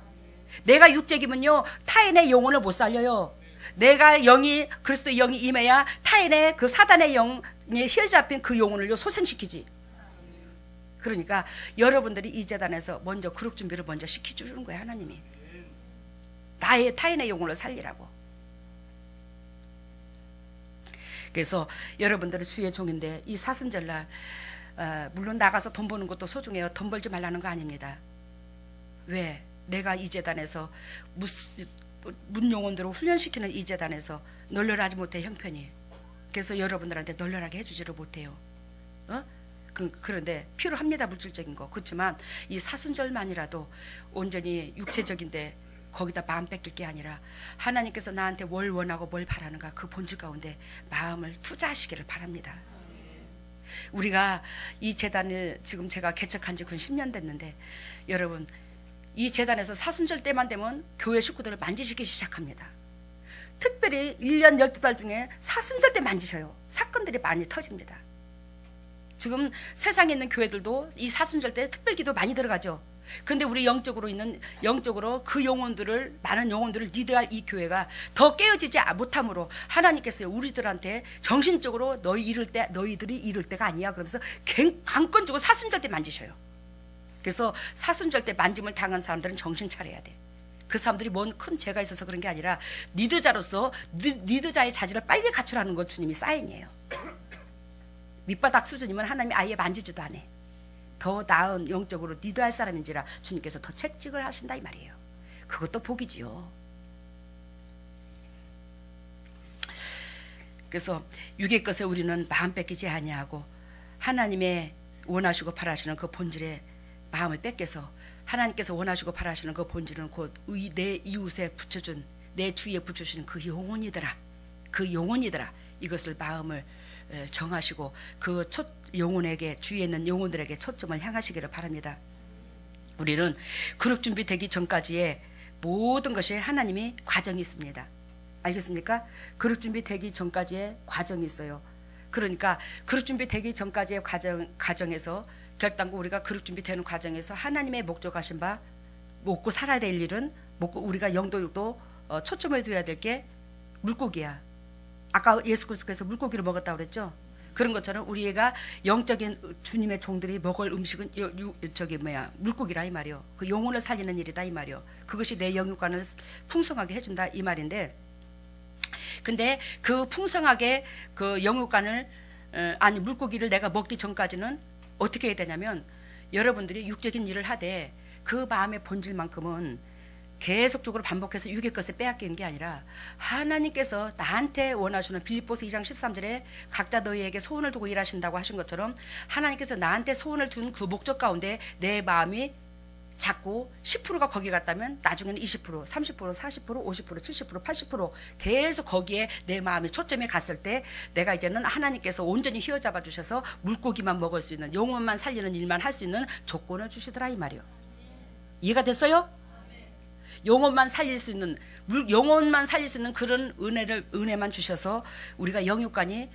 내가 육적이면요 타인의 영혼을 못 살려요. 내가 영이 그리스도의 영이 임해야 타인의 그 사단의 영에 휘어잡힌 그 영혼을 소생시키지. 그러니까 여러분들이 이 재단에서 먼저 그룹 준비를 먼저 시켜주는 거예요. 하나님이 나의 타인의 영혼을 살리라고. 그래서 여러분들은 주의 종인데 이 사순절날 물론 나가서 돈 버는 것도 소중해요. 돈 벌지 말라는 거 아닙니다. 왜? 내가 이 재단에서 문용원들을 훈련시키는 이 재단에서 널널하지 못해 형편이. 그래서 여러분들한테 널널하게 해주지를 못해요. 그런데 필요합니다. 물질적인 거. 그렇지만 이 사순절만이라도 온전히 육체적인데 거기다 마음 뺏길 게 아니라 하나님께서 나한테 뭘 원하고 뭘 바라는가 그 본질 가운데 마음을 투자하시기를 바랍니다. 우리가 이 재단을 지금 제가 개척한 지 근 10년 됐는데 여러분 이 재단에서 사순절 때만 되면 교회 식구들을 만지시기 시작합니다. 특별히 1년 12달 중에 사순절 때 만지셔요. 사건들이 많이 터집니다. 지금 세상에 있는 교회들도 이 사순절 때 특별기도 많이 들어가죠. 근데 우리 영적으로 그 영혼들을 많은 영혼들을 리드할 이 교회가 더 깨어지지 못함으로 하나님께서 우리들한테 정신적으로 너희들이 이룰 때가 아니야 그러면서 강권적으로 사순절 때 만지셔요. 그래서 사순절 때 만짐을 당한 사람들은 정신 차려야 돼. 그 사람들이 뭔 큰 죄가 있어서 그런 게 아니라 리더자로서 리더자의 자질을 빨리 갖추라는 건 주님이 사인이에요. 밑바닥 수준이면 하나님이 아예 만지지도 않아. 더 나은 영적으로 리더할 사람인지라 주님께서 더 채찍을 하신다 이 말이에요. 그것도 복이지요. 그래서 육의 것에 우리는 마음 뺏기지 아니하고 하나님의 원하시고 바라시는 그 본질에 마음을 뺏겨서 하나님께서 원하시고 바라시는 그 본질은 곧 내 이웃에 붙여준 내 주위에 붙여주신 그 영혼이더라. 그 영혼이더라. 이것을 마음을 정하시고 그 영혼에게 주위에 있는 영혼들에게 초점을 향하시기를 바랍니다. 우리는 그룹 준비되기 전까지의 모든 것이 하나님이 과정이 있습니다. 알겠습니까? 그룹 준비되기 전까지의 과정이 있어요. 그러니까 그룹 준비되기 전까지의 과정에서 결단고 우리가 그룹 준비되는 과정에서 하나님의 목적하신 바 먹고 살아야 될 일은 먹고 우리가 영도육도 초점을 둬야 될 게 물고기야. 아까 예수 그리스도께서 물고기를 먹었다고 그랬죠. 그런 것처럼 우리가 영적인 주님의 종들이 먹을 음식은 물고기라 이 말이요. 그 영혼을 살리는 일이다 이 말이요. 그것이 내 영육관을 풍성하게 해준다 이 말인데, 근데 그 풍성하게 그 영육관을 아니 물고기를 내가 먹기 전까지는 어떻게 해야 되냐면, 여러분들이 육적인 일을 하되 그 마음의 본질만큼은 계속적으로 반복해서 육의 것을 빼앗기는 게 아니라 하나님께서 나한테 원하시는 빌립보서 2장 13절에 각자 너희에게 소원을 두고 일하신다고 하신 것처럼 하나님께서 나한테 소원을 둔 그 목적 가운데 내 마음이 자꾸 10%가 거기 갔다면 나중에는 20%, 30%, 40%, 50%, 70%, 80% 계속 거기에 내 마음이 초점이 갔을 때 내가 이제는 하나님께서 온전히 휘어잡아 주셔서 물고기만 먹을 수 있는, 영혼만 살리는 일만 할 수 있는 조건을 주시더라 이 말이요. 이해가 됐어요? 영혼만 살릴 수 있는, 영혼만 살릴 수 있는 그런 은혜만 주셔서 우리가 영육간이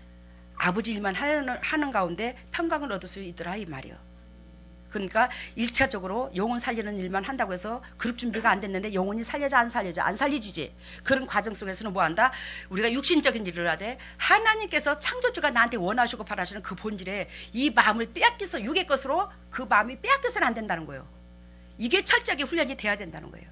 아버지 일만 하는 가운데 평강을 얻을 수 있더라 이 말이요. 그러니까 1차적으로 영혼 살리는 일만 한다고 해서 그룹 준비가 안 됐는데 영혼이 살려져 안 살려져? 안 살리지지. 그런 과정 속에서는 뭐 한다? 우리가 육신적인 일을 하되 하나님께서 창조주가 나한테 원하시고 바라시는 그 본질에 이 마음을 빼앗겨서 육의 것으로 그 마음이 빼앗겨서는 안 된다는 거예요. 이게 철저하게 훈련이 돼야 된다는 거예요.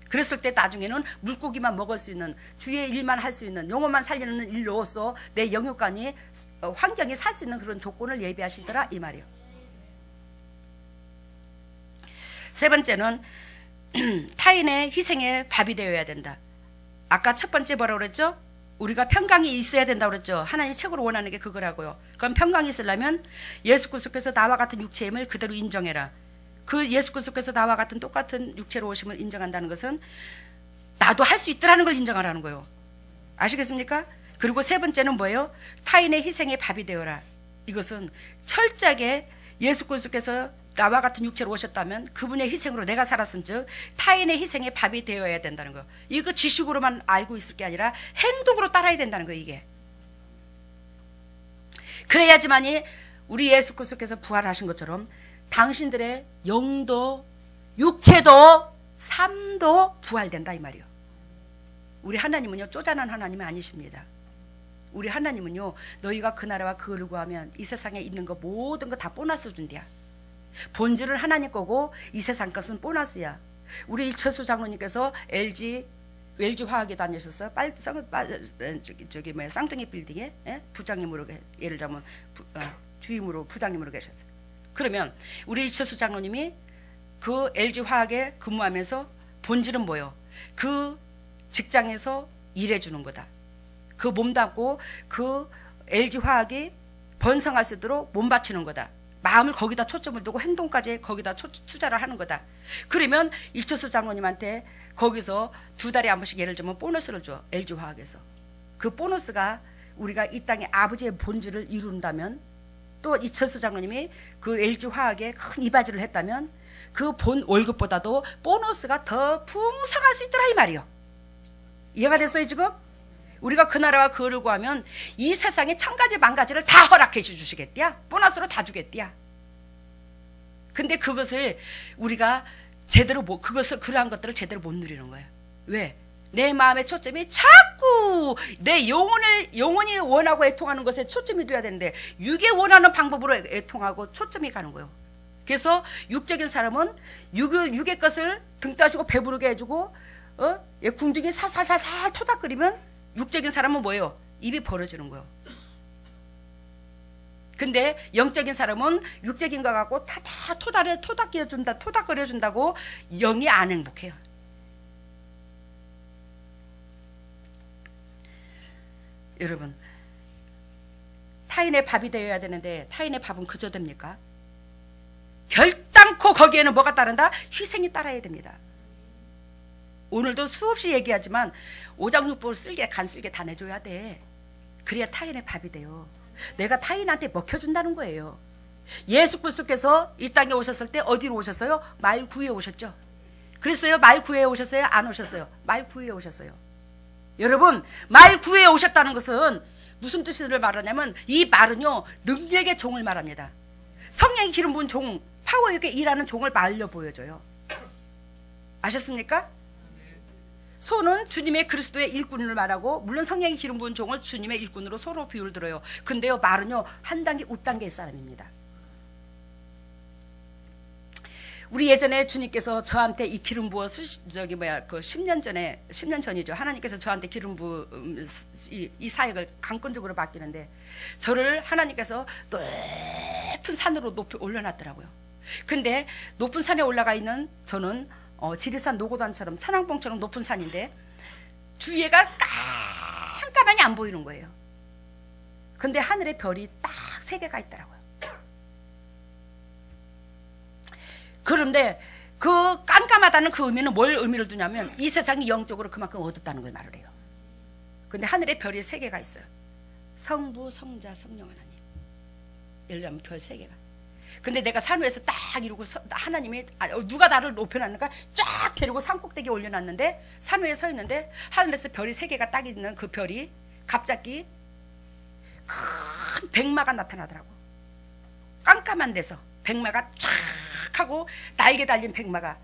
그랬을 때 나중에는 물고기만 먹을 수 있는, 주의 일만 할 수 있는, 영혼만 살리는 일로서 내 영육간이 환경이 살 수 있는 그런 조건을 예비하시더라 이 말이에요. 세 번째는 타인의 희생에 밥이 되어야 된다. 아까 첫 번째 뭐라고 그랬죠? 우리가 평강이 있어야 된다고 그랬죠. 하나님이 최고로 원하는 게 그거라고요. 그럼 평강이 있으려면 예수 그리스도께서 나와 같은 육체임을 그대로 인정해라. 그 예수 그리스도께서 나와 같은 똑같은 육체로 오심을 인정한다는 것은 나도 할 수 있더라는 걸 인정하라는 거예요. 아시겠습니까? 그리고 세 번째는 뭐예요? 타인의 희생에 밥이 되어라. 이것은 철저하게 예수 그리스도께서 나와 같은 육체로 오셨다면 그분의 희생으로 내가 살았은즉 타인의 희생에 밥이 되어야 된다는 거. 이거 지식으로만 알고 있을 게 아니라 행동으로 따라야 된다는 거예요. 이게. 그래야지만이 우리 예수 그리스도께서 부활하신 것처럼 당신들의 영도, 육체도, 삶도 부활된다 이 말이요. 우리 하나님은요 쪼잔한 하나님이 아니십니다. 우리 하나님은요 너희가 그 나라와 그 의를 구하면 이 세상에 있는 거 모든 거 다 보너스 준대야. 본질은 하나님 거고 이 세상 것은 보너스야. 우리 일처수 장로님께서 LG 화학에 다니셨어요. 쌍둥이 빌딩에 부장님으로, 예를 들면 주임으로 부장님으로 계셨어요. 그러면 우리 이철수 장로님이 그 LG 화학에 근무하면서 본질은 뭐예요? 그 직장에서 일해주는 거다. 그 몸담고 그 LG 화학이 번성할 수 있도록 몸 바치는 거다. 마음을 거기다 초점을 두고 행동까지 거기다 투자를 하는 거다. 그러면 일철수 장로님한테 거기서 2달에 한 번씩 예를 들면 보너스를 줘. LG 화학에서. 그 보너스가 우리가 이 땅의 아버지의 본질을 이룬다면, 또 이철수 장로님이 그 LG 화학에 큰 이바지를 했다면 그 본 월급보다도 보너스가 더 풍성할 수 있더라 이 말이요. 이해가 됐어요 지금? 우리가 그 나라와 그 의를 구하면 이 세상에 1000가지 만가지를 다 허락해 주시겠대야. 보너스로 다 주겠대야. 근데 그것을 우리가 제대로 그러한 것들을 제대로 못 누리는 거예요. 왜? 내 마음의 초점이 자꾸 내 영혼이 원하고 애통하는 것에 초점이 돼야 되는데 육에 원하는 방법으로 애통하고 초점이 가는 거예요. 그래서 육적인 사람은 육의 것을 등 따주고 배부르게 해주고 궁둥이 사살사살 토닥거리면 육적인 사람은 뭐예요? 입이 벌어지는 거예요. 근데 영적인 사람은 육적인 거 갖고 토닥거려준다고 영이 안 행복해요. 여러분, 타인의 밥이 되어야 되는데 타인의 밥은 그저 됩니까? 결단코 거기에는 뭐가 따른다? 희생이 따라야 됩니다. 오늘도 수없이 얘기하지만 오장육부 쓸개 간 쓸개 다 내줘야 돼. 그래야 타인의 밥이 돼요. 내가 타인한테 먹혀준다는 거예요. 예수 그리스도께서 이 땅에 오셨을 때 어디로 오셨어요? 말 구해 오셨죠. 그랬어요? 말 구해 오셨어요? 안 오셨어요? 말 구해 오셨어요. 여러분, 말 구해 오셨다는 것은 무슨 뜻을 말하냐면 이 말은요 능력의 종을 말합니다. 성령의 기름 부은 종, 파워 있게 일하는 종을 말로 보여줘요. 아셨습니까? 소는 주님의 그리스도의 일꾼을 말하고 물론 성령의 기름 부은 종을 주님의 일꾼으로 서로 비유를 들어요. 근데요 말은요 한 단계 웃단계의 사람입니다. 우리 예전에 주님께서 저한테 이 기름 부어 그 10년 전이죠. 하나님께서 저한테 기름 부어 이 사역을 강권적으로 맡기는데 저를 하나님께서 높은 산으로 높이 올려놨더라고요. 근데 높은 산에 올라가 있는 저는 지리산 노고단처럼 천왕봉처럼 높은 산인데 주위에가 깜깜하니 안 보이는 거예요. 근데 하늘에 별이 딱 3개가 있더라고요. 그런데 그 깜깜하다는 그 의미는 뭘 의미를 두냐면 이 세상이 영적으로 그만큼 어둡다는 걸 말을 해요. 근데 하늘에 별이 3개가 있어요. 성부, 성자, 성령 하나님. 예를 들면 별 3개가. 근데 내가 산 위에서 딱 이러고 하나님이 누가 나를 높여놨는가 쫙 데리고 산 꼭대기에 올려놨는데 산 위에 서 있는데 하늘에서 별이 3개가 딱 있는 그 별이 갑자기 큰 백마가 나타나더라고. 깜깜한 데서 백마가 쫙 하고 날개 달린 백마가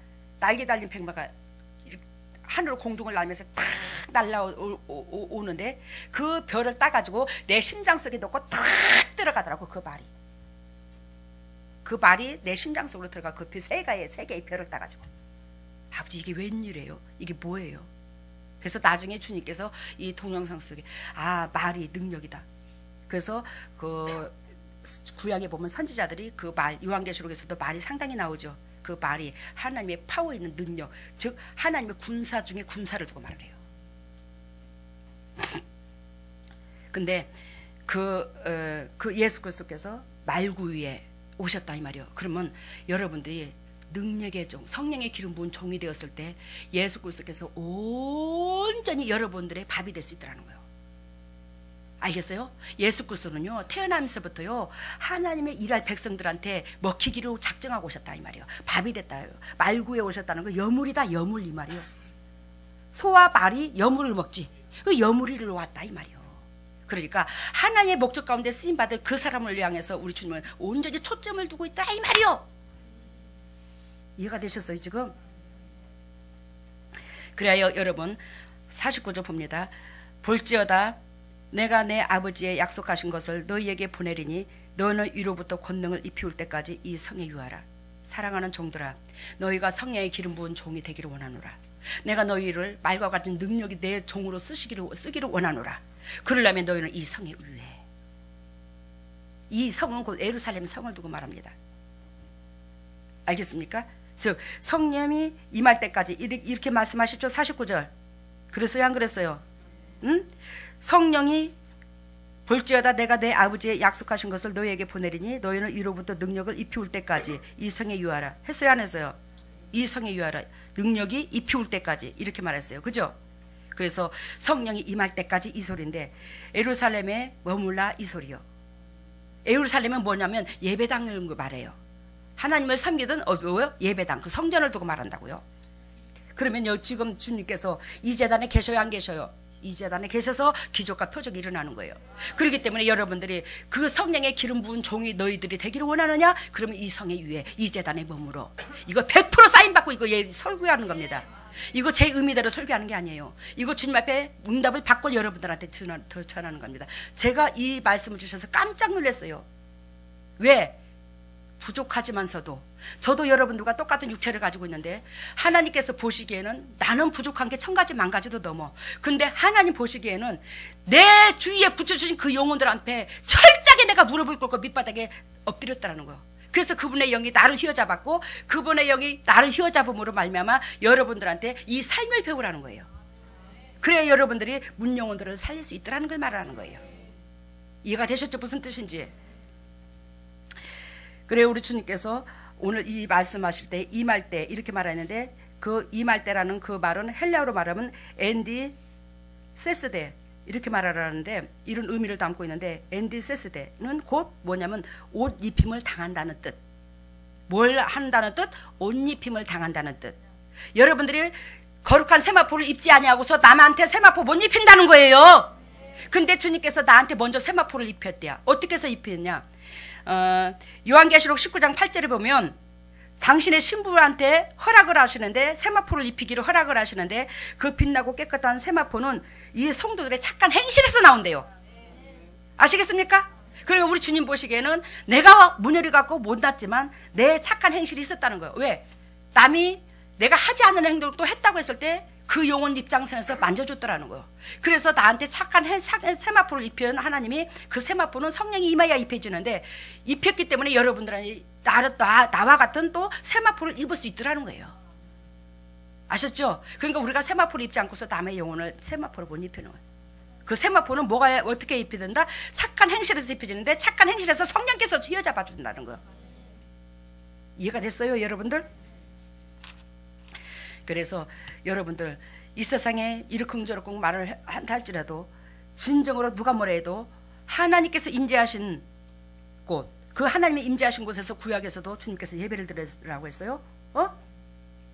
하늘로 공중을 날면서 탁 날라오는데 그 별을 따가지고 내 심장 속에 넣고 탁 들어가더라고. 그 말이 내 심장 속으로 들어가. 그 3개의 별을 따가지고 아버지 이게 웬일이에요? 이게 뭐예요? 그래서 나중에 주님께서 이 동영상 속에 말이 능력이다. 그래서 그 구약에 보면 선지자들이 그 말, 요한계시록에서도 말이 상당히 나오죠. 그 말이 하나님의 파워 있는 능력, 즉 하나님의 군사 중에 군사를 두고 말을 해요. 근데 그 예수 그리스도께서 말구위에 오셨다 이 말이요. 그러면 여러분들이 능력의 종, 성령의 기름 부은 종이 되었을 때 예수 그리스도께서 온전히 여러분들의 밥이 될 수 있다는 거예요. 알겠어요? 예수 그리스도는요 태어나면서부터요 하나님의 일할 백성들한테 먹히기로 작정하고 오셨다 이 말이에요. 밥이 됐다. 말구에 오셨다는 거 여물이다. 여물 이 말이에요. 소와 말이 여물을 먹지 그 여물이를 왔다 이 말이에요. 그러니까 하나님의 목적 가운데 쓰임받을 그 사람을 향해서 우리 주님은 온전히 초점을 두고 있다 이 말이에요. 이해가 되셨어요 지금? 그래야 여러분 49절 봅니다. 볼지어다 내가 내 아버지의 약속하신 것을 너희에게 보내리니 너는 위로부터 권능을 입히울 때까지 이 성에 유하라. 사랑하는 종들아 너희가 성령의 기름 부은 종이 되기를 원하노라. 내가 너희를 말과 같은 능력이 내 종으로 쓰기를 원하노라. 그러려면 너희는 이 성에 유해. 이 성은 곧 예루살렘 성을 두고 말합니다. 알겠습니까? 즉 성령이 임할 때까지 이렇게 말씀하셨죠. 49절. 그랬어요 안 그랬어요? 응? 성령이 볼지어다 내가 내 아버지의 약속하신 것을 너희에게 보내리니 너희는 위로부터 능력을 입히울 때까지 이 성에 유하라. 했어요 안 했어요? 이 성에 유하라. 능력이 입히울 때까지 이렇게 말했어요. 그죠? 그래서 성령이 임할 때까지 이 소리인데 예루살렘에 머물라 이 소리요. 예루살렘은 뭐냐면 예배당을 말해요. 하나님을 섬기던 뭐요? 예배당, 그 성전을 두고 말한다고요. 그러면 지금 주님께서 이 제단에 계셔요 안 계셔요? 이 제단에 계셔서 기적과 표적이 일어나는 거예요. 그렇기 때문에 여러분들이 그 성령의 기름 부은 종이 너희들이 되기를 원하느냐? 그러면 이 성에 유해 이 제단에 머물어. 이거 100% 사인받고 이거 설교하는 겁니다. 이거 제 의미대로 설교하는 게 아니에요. 이거 주님 앞에 응답을 받고 여러분들한테 더 전하는 겁니다. 제가 이 말씀을 주셔서 깜짝 놀랐어요. 왜? 부족하지만서도 저도 여러분들과 똑같은 육체를 가지고 있는데 하나님께서 보시기에는 나는 부족한 게 1000가지 만가지도 넘어. 근데 하나님 보시기에는 내 주위에 붙여주신 그 영혼들한테 철저하게 내가 무릎을 꿇고 밑바닥에 엎드렸다는 거예요. 그래서 그분의 영이 나를 휘어잡았고 그분의 영이 나를 휘어잡음으로 말미암아 여러분들한테 이 삶을 배우라는 거예요. 그래야 여러분들이 문영혼들을 살릴 수 있다는 걸 말하는 거예요. 이해가 되셨죠? 무슨 뜻인지. 그래요. 우리 주님께서 오늘 이 말씀하실 때 임할 때 이렇게 말하는데 그 임할 때라는 그 말은 헬라어로 말하면 엔디 세스데 이렇게 말하라는데 이런 의미를 담고 있는데 엔디 세스데는 곧 뭐냐면 옷 입힘을 당한다는 뜻. 뭘 한다는 뜻? 옷 입힘을 당한다는 뜻. 여러분들이 거룩한 세마포를 입지 아니하고서 남한테 세마포 못 입힌다는 거예요. 근데 주님께서 나한테 먼저 세마포를 입혔대요. 어떻게 해서 입혔냐? 요한계시록 19장 8절에 보면 당신의 신부한테 허락을 하시는데 세마포를 입히기를 허락을 하시는데 그 빛나고 깨끗한 세마포는 이 성도들의 착한 행실에서 나온대요. 아시겠습니까? 그리고 우리 주님 보시기에는 내가 문열이 갖고 못났지만 내 착한 행실이 있었다는 거예요. 왜? 남이 내가 하지 않는 행동을 또 했다고 했을 때 그 영혼 입장선에서 만져줬더라는 거예요. 그래서 나한테 착한 세마포를 입힌 하나님이 그 세마포는 성령이 임하여 입혀주는데 입혔기 때문에 여러분들은 나와 같은 또 세마포를 입을 수 있더라는 거예요. 아셨죠? 그러니까 우리가 세마포를 입지 않고서 남의 영혼을 세마포를 못 입히는 거예요. 그 세마포는 뭐가 어떻게 입히된다? 착한 행실에서 입혀지는데 착한 행실에서 성령께서 휘어잡아 준다는 거예요. 이해가 됐어요, 여러분들? 그래서 여러분들 이 세상에 이러쿵저러쿵 말을 한다 할지라도 진정으로 누가 뭐라 해도 하나님께서 임재하신 곳, 그 하나님이 임재하신 곳에서 구약에서도 주님께서 예배를 드리라고 했어요.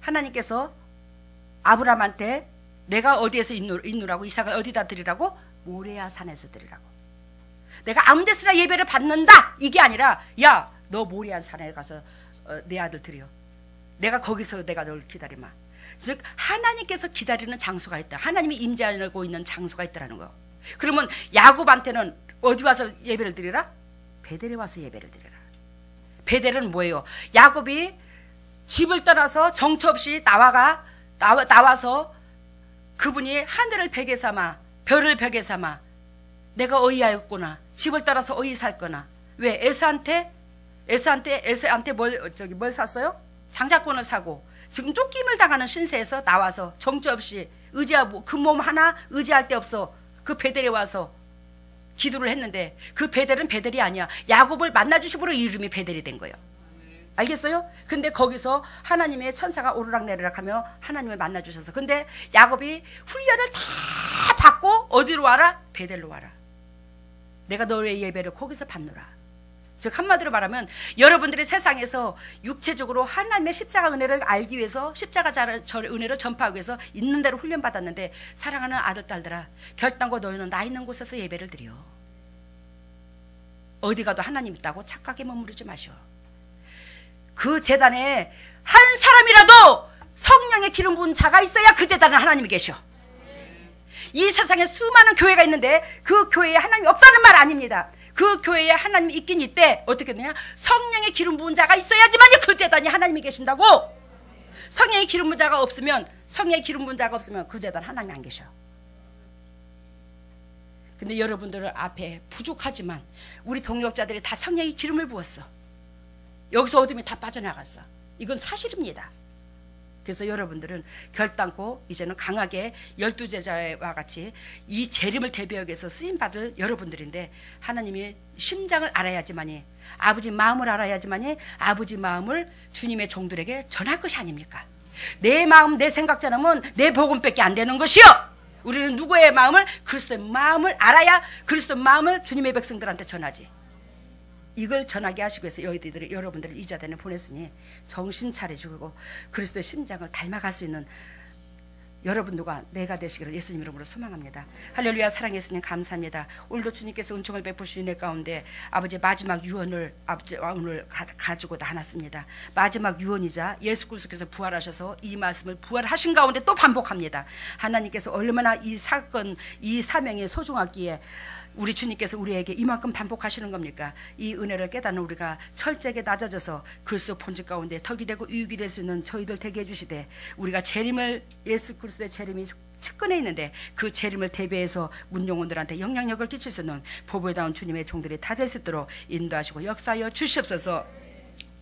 하나님께서 아브라함한테 내가 어디에서 있누라고 이삭을 어디다 드리라고? 모레아 산에서 드리라고. 내가 아무 데서나 예배를 받는다 이게 아니라 야, 너 모레아 산에 가서 내 아들 드려. 내가 거기서 내가 널 기다리마. 즉 하나님께서 기다리는 장소가 있다. 하나님이 임재하고 있는 장소가 있다는 거예요. 그러면 야곱한테는 어디 와서 예배를 드리라? 베델에 와서 예배를 드리라. 베델은 뭐예요? 야곱이 집을 떠나서 정처 없이 나와서 그분이 하늘을 벽에 삼아 별을 벽에 삼아 내가 어이하였구나. 집을 떠나서 어이 살거나. 왜? 에서한테 뭘 샀어요? 장자권을 사고 지금 쫓김을 당하는 신세에서 나와서 정처 없이 의지하고 그 몸 하나 의지할 데 없어 그 베델에 와서 기도를 했는데 그 베델은 베델이 아니야. 야곱을 만나주심으로 이름이 베델이 된 거예요. 알겠어요? 근데 거기서 하나님의 천사가 오르락내리락 하며 하나님을 만나주셔서 근데 야곱이 훈련을 다 받고 어디로 와라? 베델로 와라. 내가 너의 예배를 거기서 받노라. 즉 한마디로 말하면 여러분들이 세상에서 육체적으로 하나님의 십자가 은혜를 알기 위해서 십자가 은혜를 전파하기 위해서 있는 대로 훈련받았는데 사랑하는 아들 딸들아 결단과 너희는 나 있는 곳에서 예배를 드려. 어디 가도 하나님 있다고 착각에 머무르지 마시오. 그 제단에 한 사람이라도 성령의 기름 부은 자가 있어야 그 제단에 하나님이 계셔. 이 세상에 수많은 교회가 있는데 그 교회에 하나님이 없다는 말 아닙니다. 그 교회에 하나님이 있긴 있대. 어떻게 되냐? 성령의 기름 부은 자가 있어야지만 그 제단에 하나님이 계신다고. 성령의 기름 부은 자가 없으면 그 제단 하나님이 안 계셔. 근데 여러분들 앞에 부족하지만 우리 동력자들이 다 성령의 기름을 부었어. 여기서 어둠이 다 빠져나갔어. 이건 사실입니다. 그래서 여러분들은 결단코 이제는 강하게 12제자와 같이 이 재림을 대비하기 위해서 쓰임받을 여러분들인데 하나님의 심장을 알아야지만이 아버지 마음을 알아야지만이 아버지 마음을 주님의 종들에게 전할 것이 아닙니까? 내 마음 내 생각 전하면 내 복음밖에 안 되는 것이요. 우리는 누구의 마음을? 그리스도의 마음을 알아야 그리스도의 마음을 주님의 백성들한테 전하지. 이걸 전하게 하시기 위해서 여러분들을 이 자단에 보냈으니 정신 차려주고 그리스도의 심장을 닮아갈 수 있는 여러분들과 내가 되시기를 예수님 이름으로 소망합니다. 할렐루야. 사랑의 예수님 감사합니다. 오늘도 주님께서 은총을 베푸시는 내 가운데 아버지 마지막 유언을 오늘 가지고 나눴습니다. 마지막 유언이자 예수 그리스도께서 부활하셔서 이 말씀을 부활하신 가운데 또 반복합니다. 하나님께서 얼마나 이 사건 이 사명이 소중하기에 우리 주님께서 우리에게 이만큼 반복하시는 겁니까? 이 은혜를 깨닫는 우리가 철저하게 낮아져서 그리스도 본질 가운데 덕이 되고 유익이 될 수 있는 저희들 되게 해주시되, 우리가 재림을, 예수 그리스도의 재림이 측근에 있는데 그 재림을 대비해서 문용원들한테 영향력을 끼칠 수 있는 보배다운 주님의 종들이 다 될 수 있도록 인도하시고 역사하여 주시옵소서.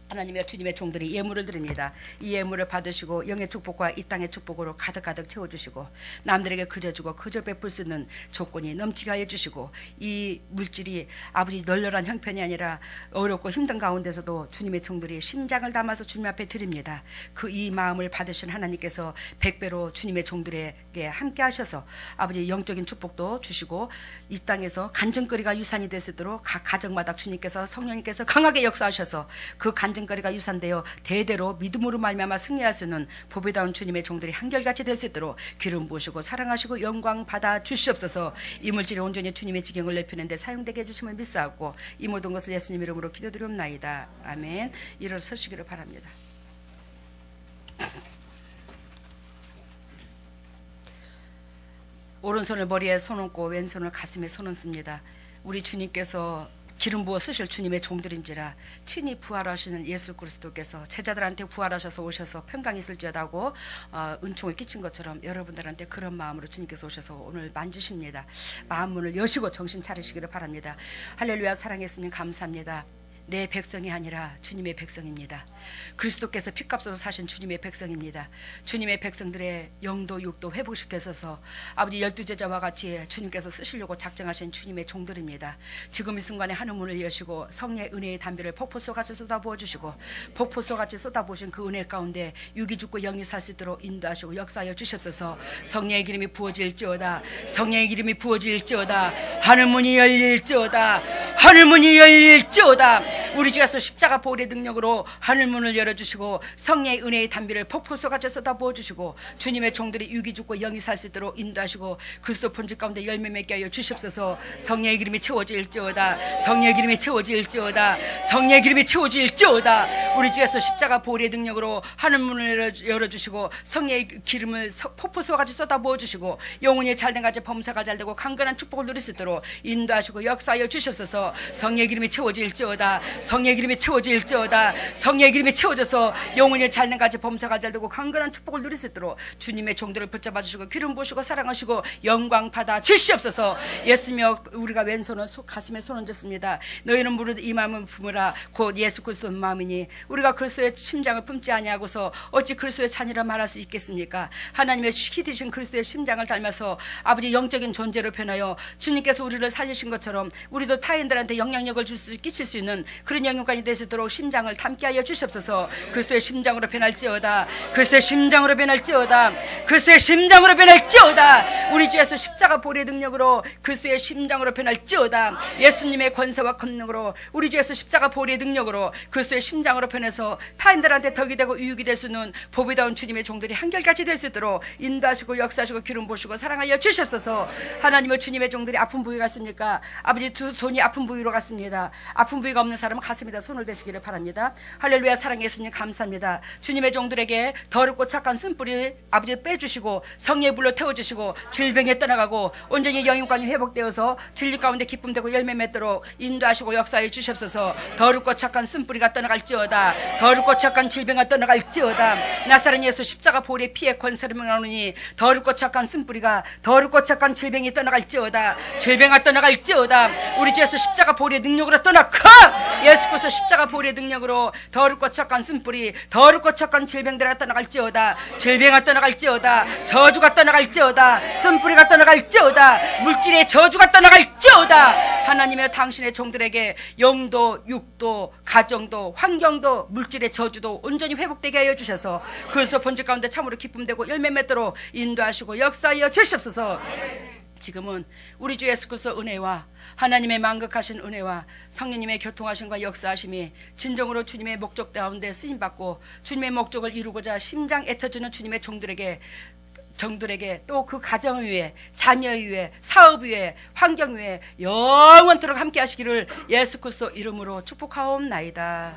하나님의 주님의 종들이 예물을 드립니다. 이 예물을 받으시고 영의 축복과 이 땅의 축복으로 가득가득 채워주시고, 남들에게 그저 그저 베풀 수 있는 조건이 넘치게 하여 주시고, 이 물질이 아버지 널널한 형편이 아니라 어렵고 힘든 가운데서도 주님의 종들이 심장을 담아서 주님 앞에 드립니다. 그 이 마음을 받으신 하나님께서 100배로 주님의 종들에게 함께 하셔서 아버지 영적인 축복도 주시고, 이 땅에서 간증거리가 유산이 될 수 있도록 각 가정마다 주님께서, 성령님께서 강하게 역사하셔서 그 간증거리가 유산되어 대대로 믿음으로 말미암아 승리할 수 있는 보배다운 주님의 종들이 한결같이 될 수 있도록 기름 부으시고 사랑하시고 영광 받아 주시옵소서. 이 물질이 온전히 주님의 지경을 넓히는 데 사용되게 해주심을 믿사옵고 이 모든 것을 예수님 이름으로 기도드리옵나이다. 아멘. 일어서시기를 바랍니다. 오른손을 머리에 손 얹고 왼손을 가슴에 손 얹습니다. 우리 주님께서 기름 부어 쓰실 주님의 종들인지라 친히 부활하시는 예수 그리스도께서 제자들한테 부활하셔서 오셔서 평강이 있을지어다고 은총을 끼친 것처럼 여러분들한테 그런 마음으로 주님께서 오셔서 오늘 만지십니다. 마음 문을 여시고 정신 차리시기를 바랍니다. 할렐루야. 사랑의 주님 감사합니다. 내 백성이 아니라 주님의 백성입니다. 그리스도께서 피값으로 사신 주님의 백성입니다. 주님의 백성들의 영도 육도 회복시켜서 아버지 12제자와 같이 주님께서 쓰시려고 작정하신 주님의 종들입니다. 지금 이 순간에 하늘문을 여시고 성령의 은혜의 담비를 폭포수같이 쏟아부어주시고, 폭포수같이 쏟아부으신 그 은혜 가운데 육이 죽고 영이 살 수 있도록 인도하시고 역사하여 주시옵소서. 성령의 기름이 부어질지어다. 성령의 기름이 부어질지어다. 하늘문이 열릴지어다. 하늘문이 열릴지어다. 우리 주께서 십자가 보혈의 능력으로 하늘문을 열어주시고 성령의 은혜의 담비를 폭포수같이 쏟아부어주시고 주님의 종들이 육이 죽고 영이 살 수 있도록 인도하시고 그리스도 본질 가운데 열매 맺게 하여 주시옵소서. 성령의 기름이 채워질지어다. 성령의 기름이 채워질지어다. 성령의 기름이 채워질지어다. 우리 주께서 십자가 보혈의 능력으로 하늘문을 열어주시고 성령의 기름을 폭포수같이 쏟아부어주시고 영혼이 잘된 같이 범사가 잘되고 강건한 축복을 누릴 수 있도록 인도하시고 역사하여 주시옵소서. 성령의 기름이 채워질지어다. 성령의 기름이 채워질지어다. 성령의 기름이 채워져서 영혼이 잘된 같이 범사가 잘되고 강건한 축복을 누릴 수 있도록 주님의 종들을 붙잡아 주시고 기름 부으시고 사랑하시고 영광 받아 주시옵소서. 예수며 우리가 왼손은 가슴에 손 얹었습니다. 너희는 무릇 이 마음을 품으라. 곧 예수 그리스도의 마음이니 우리가 그리스도의 심장을 품지 아니하고서 어찌 그리스도의 자녀라 말할 수 있겠습니까? 하나님의 피 되신 그리스도의 심장을 닮아서 아버지 영적인 존재로 변하여 주님께서 우리를 살리신 것처럼 우리도 타인들한테 영향력을 끼칠 수 있는 그런 영역까지 될 수 있도록 심장을 담게 하여 주시옵소서. 그리스도의 심장으로 변할지어다. 그리스도의 심장으로 변할지어다. 그리스도의 심장으로 변할지어다. 우리 주에서 십자가 보혈의 능력으로 그리스도의 심장으로 변할지어다. 예수님의 권세와 권능으로 우리 주에서 십자가 보혈의 능력으로 그리스도의 심장으로 변해서 타인들한테 덕이 되고 유익이 될 수 있는 보배다운 주님의 종들이 한결같이 될 수 있도록 인도하시고 역사하시고 기름 부으시고 사랑하여 주시옵소서. 하나님의 주님의 종들이 아픈 부위 같습니까? 아버지 두 손이 아픈 부위로 갔습니다. 아픈 부위가 없는 사람은 가슴에다 손을 대시기를 바랍니다. 할렐루야. 사랑의 예수님 감사합니다. 주님의 종들에게 더럽고 착한 쓴뿌리 아버지 빼주시고 성령의 불로 태워주시고 질병에 떠나가고 온전히 영육관이 회복되어서 진리 가운데 기쁨되고 열매 맺도록 인도하시고 역사해 주시옵소서. 더럽고 착한 쓴뿌리가 떠나갈지어다. 더럽고 착한 질병이 떠나갈지어다. 나사렛 예수 십자가 보혈의 피에 권세를 명하노니 더럽고 착한 쓴뿌리가 더럽고 착한 질병이 떠나갈지어다. 질병아 떠나갈지어다. 우리 주 예수 십자가 보혈의 능력으로 떠나가. 예수 그리스도 십자가 보혈의 능력으로 더럽고 착한 쓴뿌리 더럽고 착한 질병들아 떠나갈지어다. 질병아 떠나갈지어다. 저주가 떠나갈지어다. 쓴뿌리가 떠나갈지어다. 물질의 저주가 떠나갈지어다. 하나님의 당신의 종들에게 영도 육도 가정도 환경도 물질의 저주도 온전히 회복되게 하여 주셔서 그리스도 본질 가운데 참으로 기쁨되고 열매 맺도록 인도하시고 역사하여 주시옵소서. 지금은 우리 주 예수 그리스도 은혜와 하나님의 만극하신 은혜와 성령님의 교통하심과 역사하심이 진정으로 주님의 목적 가운데 쓰임받고 주님의 목적을 이루고자 심장 애터주는 주님의 종들에게 또 그 가정 위에 자녀 위에 사업 위에 환경 위에 영원토록 함께 하시기를 예수 그리스도 이름으로 축복하옵나이다.